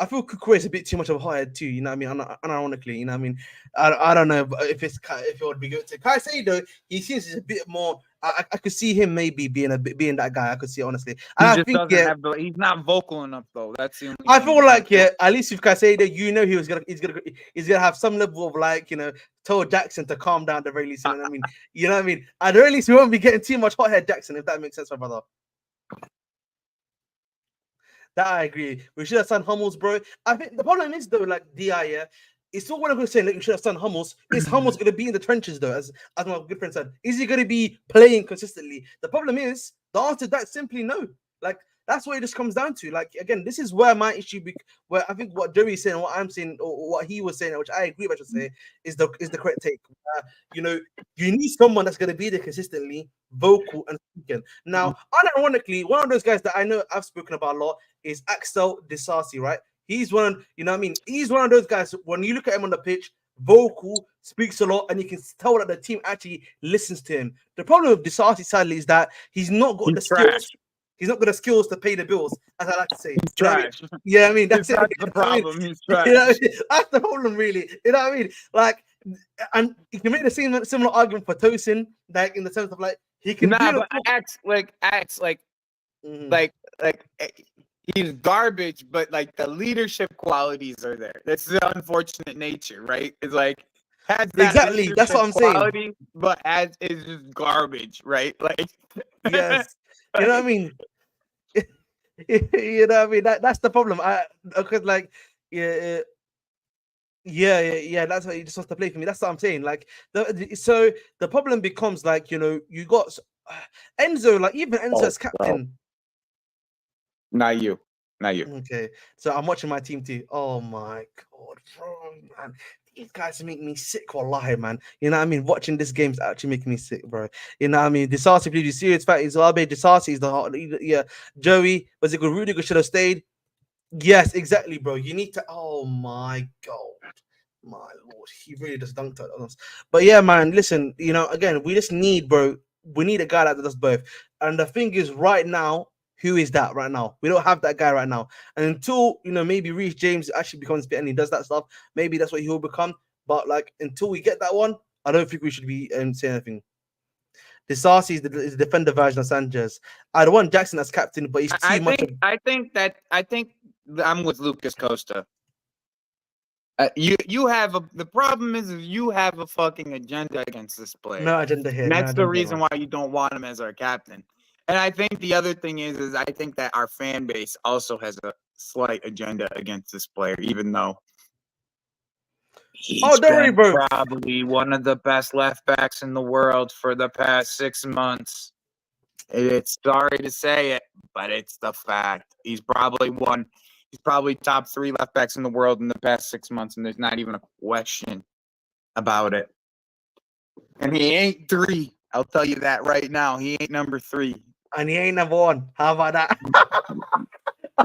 I feel Cucurella is a bit too much of a hothead too. You know what I mean? Unironically, you know what I mean? I don't know if it would be good to Caicedo. He seems a bit more. I could see him maybe being that guy. I could see it, honestly. And he I just think doesn't have he's not vocal enough though. That's the only I thing. feel like at least with Caicedo, you know he's gonna have some level of like Toe Jackson to calm down at the very least. You know what I mean? You know what I mean? At the very least, we won't be getting too much hothead Jackson, if that makes sense, my brother. That I agree. We should have signed Hummels, bro. I think the problem is though, like Di, yeah, it's not what I'm gonna say. Like you should have signed Hummels. Is Hummels gonna be in the trenches though? As my good friend said, is he gonna be playing consistently? The problem is the answer to that simply no. Like that's what it just comes down to. Like again, this is where my issue, where I think what Joey's saying, what I'm saying, or what he was saying, which I agree with, I should say, is the correct take. You need someone that's gonna be there consistently, vocal and speaking. Now, unironically, one of those guys that I know I've spoken about a lot is Axel Disasi, right? He's one, you know what I mean? He's one of those guys, when you look at him on the pitch, vocal, speaks a lot, and you can tell that the team actually listens to him. The problem with Disasi, sadly, is that he's not got the skills. He's not got the skills to pay the bills, as I like to say. He's trash. Yeah, I mean, that's it. That's the problem. He's trash. You know what I mean? That's the problem, really. You know what I mean? Like, and you can make the similar argument for Tosin, like in the sense of like he can do but acts like he's garbage, but like the leadership qualities are there. That's the unfortunate nature, right? It's like has that exactly. That's what I'm quality, saying. but is just garbage, right? Like yes, you know what I mean. You know what I mean. That's the problem. Because like yeah. That's what he just wants to play for me. That's what I'm saying. Like, so the problem becomes like you got Enzo, like even Enzo as captain. Not you. Okay, so I'm watching my team too. Oh my god, bro, man, these guys make me sick. Wallahi, man. You know what I mean? Watching this game's actually making me sick, bro. You know what I mean? Disasi, please, you serious fact is Abe Disasi is the heart. Yeah, Joey, was it good? Rudiger should have stayed. Yes, exactly, bro. You need to. Oh my god. My lord, he really just dunked on us. But yeah, man, listen, again, we just need, bro, we need a guy that does both. And the thing is, right now, who is that right now? We don't have that guy right now. And until, maybe Reece James actually becomes fit and he does that stuff, maybe that's what he will become. But like, until we get that one, I don't think we should be saying anything. Disasi is the defender version of Sanchez. I'd want Jackson as captain, but he's too much. I think I'm with Lucas Costa. You have the problem is you have a fucking agenda against this player. No agenda here. And that's the reason why you don't want him as our captain. And I think the other thing is I think that our fan base also has a slight agenda against this player, even though he's probably one of the best left backs in the world for the past 6 months. It's sorry to say it, but it's the fact. He's probably top 3 left backs in the world in the past 6 months, and there's not even a question about it. And he ain't 3. I'll tell you that right now. He ain't number 3. And he ain't number 1. How about that?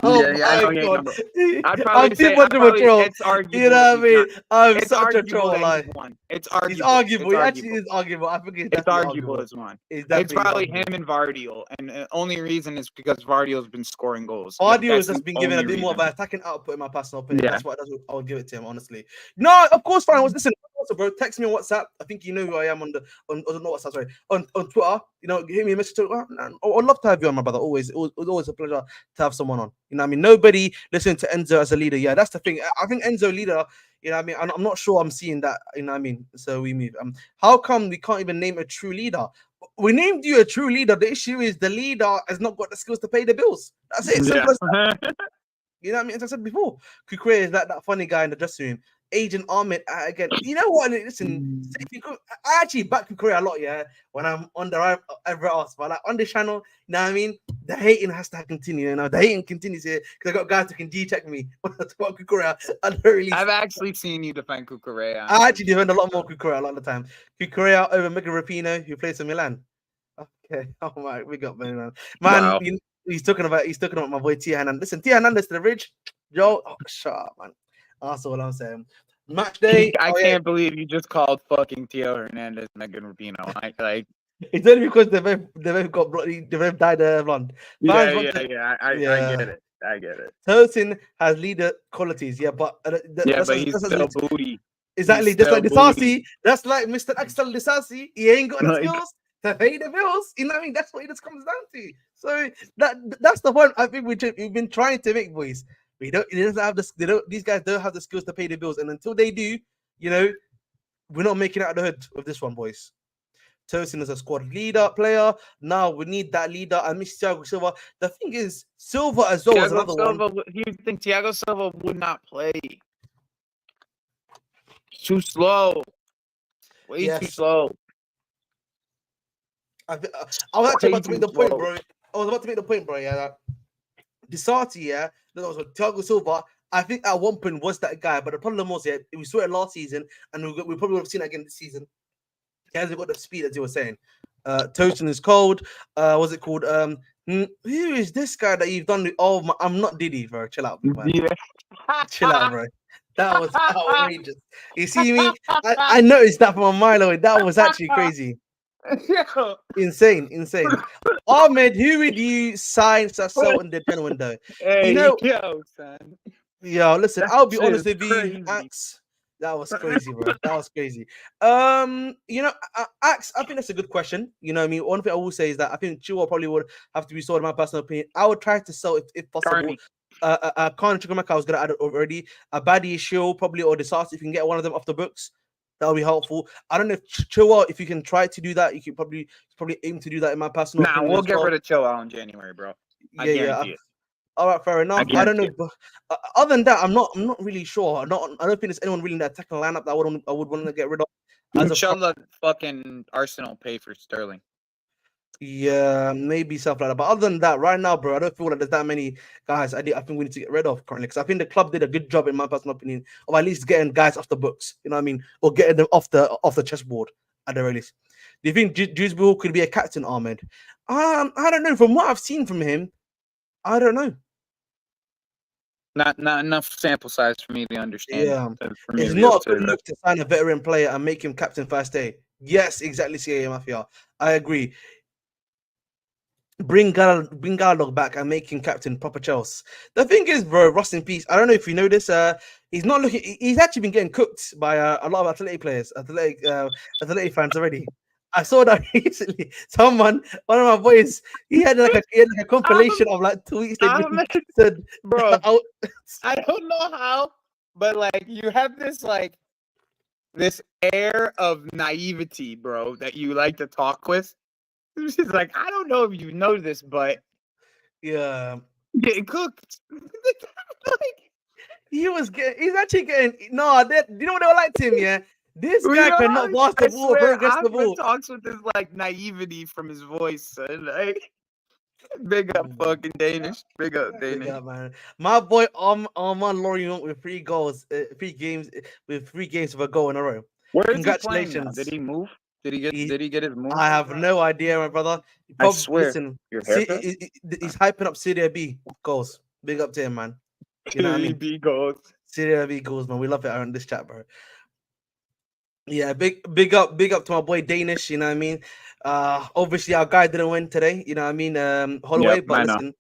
Oh Yeah, I my know he ain't god. number. I'd I'm probably too say much of a troll. it's arguable. You know what I He's mean? not. I'm It's such a arguable troll. that Like, he's won. It's it's arguable. arguable. It's It actually arguable. is arguable. I think it's It's definitely arguable arguable. as one. It's It's definitely probably arguable. him and Vardio, and the only reason is because Vardio's been scoring goals. Vardio has That's just the been given a only bit more of reason. an attacking output, in my personal opinion. Yeah. That's what I would give it to him, honestly. No, of course, fine. Listen, also, bro, text me on WhatsApp. I think you know who I am on not WhatsApp, sorry, on Twitter. You know, hit me a message. I'd love to have you on, my brother. Always, it was always a pleasure to have someone on. You know what I mean? Nobody listening to Enzo as a leader. Yeah, that's the thing. I think Enzo leader. You know what I mean? I'm not sure I'm seeing that. You know what I mean? So we move. How come we can't even name a true leader? We named you a true leader. The issue is the leader has not got the skills to pay the bills. That's it. Simple as that. You know what I mean? As I said before, Kukure is like that funny guy in the dressing room. Agent Ahmed again. You know what? Listen, I actually back Kukure a lot, yeah. When I'm on the everywhere else, but like on the channel, you know what I mean? The hating has to continue. You know, the hating continues here because I got guys who can detect me when I talk about Kukure. I don't really. I've actually seen you defend Cucurella. I actually defend a lot more Kukure a lot of the time. Kukure over Mega Rapino, who plays for Milan. Okay, oh my, we got man. Wow. He's talking about my boy Tia Hernandez. Listen, Tia Hernandez to the bridge. Joe, shut up, man. That's all I'm saying. Match day. I can't believe you just called fucking Tio Hernandez Megan Rapino. Like it's only because they both got bloody, they both died blonde. I get it. I get it. Tosin has leader qualities, yeah, but he's still booty. Exactly, just like Disasi. That's like Mr. Axel Disasi. He ain't got the skills to pay the bills. You know what I mean? That's what it just comes down to. So that's the point I think we've been trying to make, boys. We don't. It doesn't have the. These guys don't have the skills to pay the bills, and until they do, you know, we're not making it out of the hood with this one, boys. Tosin is a squad leader player. Now we need that leader. I miss Thiago Silva. The thing is, Silva as well is another one. You think Thiago Silva would not play? Too slow. Way too slow. I was actually about to make the point, bro. Yeah, Disati, yeah, that was Thiago Silva. I think at one point was that guy, but the problem was, yeah, we saw it last season, and we probably would have seen it again this season. He hasn't got the speed, as you were saying. Tosin is cold. What's it called? Who is this guy that you've done? I'm not Diddy, bro. Chill out, man. Yeah. Chill out, bro. That was outrageous. You see me? I noticed that from a mile away. That was actually crazy. Insane. Ahmed, who would you sign to sell in the pen window? Hey, you know, son. Yo, listen, I'll be honest with you, Axe. That was crazy, bro. That was crazy. You know, Axe, I think that's a good question. You know what I mean? One thing I will say is that I think Chua probably would have to be sold, in my personal opinion. I would try to sell if possible. Khan Chukwemeka I was gonna add it already. Abadi Shield probably, or Disasi, if you can get one of them off the books. That'll be helpful. I don't know if Chua, if you can try to do that, you can probably aim to do that, in my personal opinion. We'll get rid of Chua in January, bro. I guarantee it. All right, fair enough. I don't know. But, other than that, I'm not really sure. I don't think there's anyone really in that attacking lineup that I would want to get rid of. Inshallah, fucking Arsenal pay for Sterling. Yeah, maybe stuff like that. But other than that, right now, bro, I don't feel like there's that many guys I think we need to get rid of currently, because I think the club did a good job, in my personal opinion, of at least getting guys off the books. You know what I mean, or getting them off the chessboard at the very least. Do you think Dewsbury could be a captain, Ahmed? I don't know. From what I've seen from him, I don't know. Not enough sample size for me to understand. Yeah, it's not a good look to sign a veteran player and make him captain first day. Yes, exactly, CA Mafia. I agree. Bring Galladog back and make him captain, proper Chelsea. The thing is, bro, rust in peace. I don't know if you know this. He's not looking. He's actually been getting cooked by a lot of athletic players, athletic fans already. I saw that recently. One of my boys, he had like a compilation of like tweets that said, "Bro, I don't know how, but like you have this air of naivety, bro, that you like to talk with." She's like, I don't know if you know this, but yeah, getting cooked. He's actually getting you know what they liked him, yeah. This guy cannot pass the ball, bro. Gets the ball. Talks with this like naivety from his voice, son. Like, big up fucking Danish. Big up Danish. Big up, man. My boy Armand Lorient with 3 goals, 3 games with 3 games with a goal in a row. Congratulations. Did he move? Did he get his move? I have no idea, my brother. I swear. Listen, he's hyping up Serie B goals. Big up to him, man. You know what I mean? B goals. Serie B goals, man. We love it on this chat, bro. Yeah, big up to my boy Danish. You know what I mean? Obviously our guy didn't win today. You know what I mean? Holloway, Yep, but I know. listen,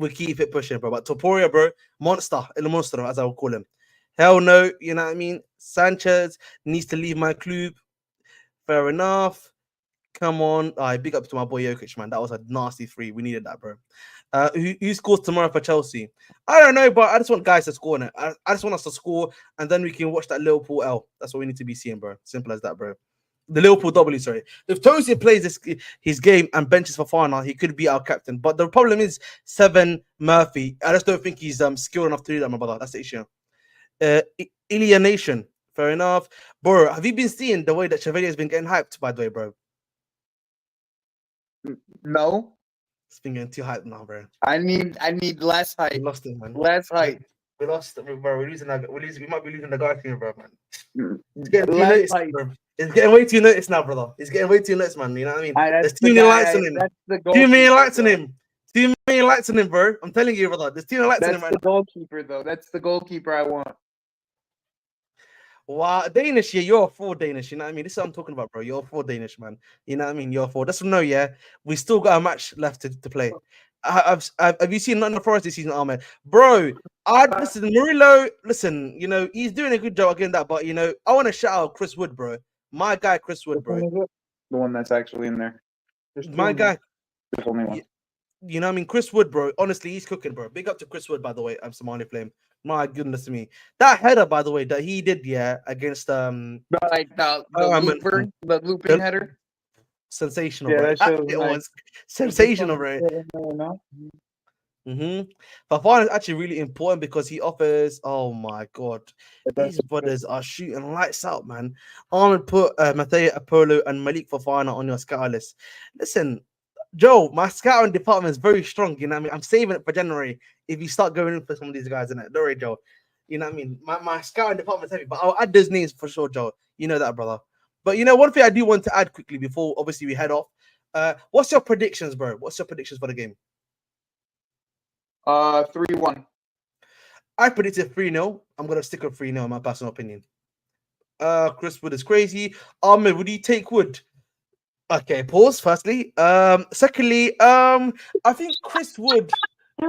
we keep it pushing, bro. But Topuria, bro, monster, El Monstro, as I would call him. Hell no, you know what I mean? Sanchez needs to leave my club. Fair enough. Come on. All right, big up to my boy Jokic, man. That was a nasty 3. We needed that, bro. Who scores tomorrow for Chelsea? I don't know, but I just want guys to score on it. I just want us to score, and then we can watch that Liverpool L. That's what we need to be seeing, bro. Simple as that, bro. The Liverpool W, sorry. If Tosin plays his game and benches for Fana, he could be our captain. But the problem is 7 Murphy. I just don't think he's skilled enough to do that, my brother. That's the issue. Ilya Nation. Fair enough. Bro, have you been seeing the way that Chevalier has been getting hyped, by the way, bro? No. It's been getting too hyped now, bro. I need less hype. We lost him, man. Less hype. We lost him, bro. We might be losing the guy here, bro, man. It's getting way too noticed now, brother. It's getting way too noticed, man. You know what I mean? There's too many lights on him. Too many lights on him. Too many lights on him, bro. I'm telling you, brother. There's too many lights on him, man. That's the goalkeeper, though. That's the goalkeeper I want. Wow, Danish, yeah, you're a 4 Danish, you know what I mean? This is what I'm talking about, bro. You're a 4 Danish, man. You know what I mean? You're a 4. That's no, yeah. We still got a match left to play. Have you seen Nottingham Forest this season, Ahmed? Bro, listen, Murillo, listen, you know, he's doing a good job again that, but, you know, I want to shout out Chris Wood, bro. My guy, Chris Wood, bro. The one that's actually in there. My guy. There's only one. You know what I mean? Chris Wood, bro. Honestly, he's cooking, bro. Big up to Chris Wood, by the way. I'm Somali Flame. My goodness me. That header, by the way, that he did, yeah, against the looping header. Sensational, yeah, bro. It was sensational, bro. Fafana is actually really important because he offers. Oh my god, these brothers are shooting lights out, man. Ahmed put Matteo Apollo and Malik Fafana on your scout list. Listen, Joe, my scouting department is very strong. You know what I mean? I'm saving it for January. If you start going in for some of these guys, innit? Don't worry, Joe. You know what I mean? My scouting department is heavy, but I'll add those names for sure, Joe. You know that, brother. But you know, one thing I do want to add quickly before obviously we head off. What's your predictions, bro? What's your predictions for the game? 3-1. I predicted 3-0. I'm gonna stick with 3-0 in my personal opinion. Chris Wood is crazy. Ahmed, would you take Wood? Okay, pause. Firstly, secondly, I think Chris Wood.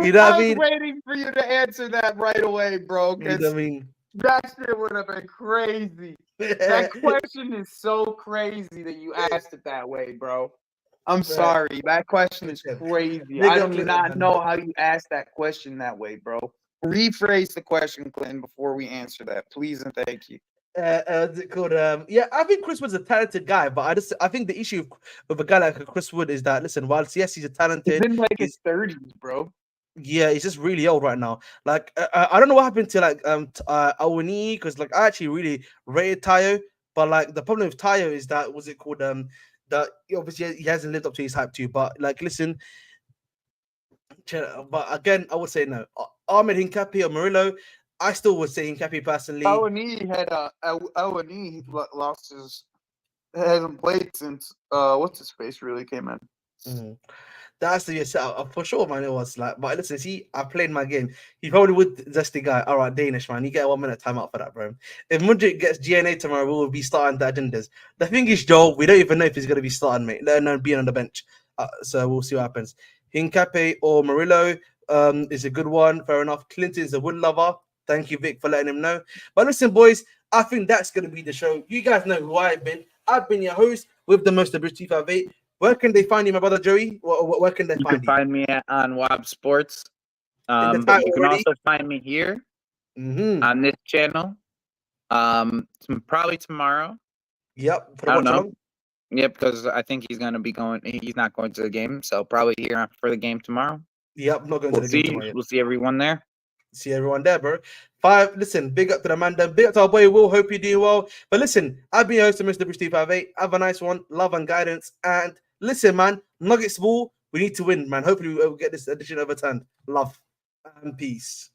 You know what I mean? Waiting for you to answer that right away, bro. You know what I mean? That shit would have been crazy. That question is so crazy that you asked it that way, bro. I'm sorry. That question is crazy. I do not know how you asked that question that way, bro. Rephrase the question, Clinton, before we answer that, please and thank you. What's it called? Yeah, I think Chris Wood's a talented guy, but I think the issue with a guy like Chris Wood is that listen, whilst yes, he's a talented, he's in like his 30s, bro. Yeah, he's just really old right now. Like I don't know what happened to like Awani, because like I actually really rated Tayo, but like the problem with Tayo is that what's it called? That obviously he hasn't lived up to his hype too. But like, listen, but again, I would say no. Ahmed Hincapi or Murillo, I still would say Hincapi personally. Awani lost his, hasn't played since what's his face really came in. Mm-hmm. That's the setup for sure, man. It was like, but listen, see, I played my game. He probably would just the guy. All right, Danish man, you get a 1 minute timeout for that, bro. If Mudryk gets GNA tomorrow, we will be starting the agendas. The thing is, Joel, we don't even know if he's gonna be starting, mate. Let alone being on the bench. So we'll see what happens. Hincapi or Murillo is a good one. Fair enough. Clinton's a wood lover. Thank you, Vic, for letting him know. But listen, boys, I think that's gonna be the show. You guys know who I've been. I've been your host with the most, the British 258. Where can they find you, my brother Joey? Where can they find you? You can find me on Wob Sports. But you can also find me here on this channel. Probably tomorrow. Yep. I don't know. Yep, because I think he's gonna be going. He's not going to the game, so probably here for the game tomorrow. Yep, not going to the game tomorrow. We'll see everyone there. See everyone there, bro. Listen, big up to the man. Big up to our boy Will. Hope you're doing well. But listen, I've been your host of Mr. British 258. Have a nice one. Love and guidance. And listen, man, Nuggets ball. We need to win, man. Hopefully we'll get this edition overturned. Love and peace.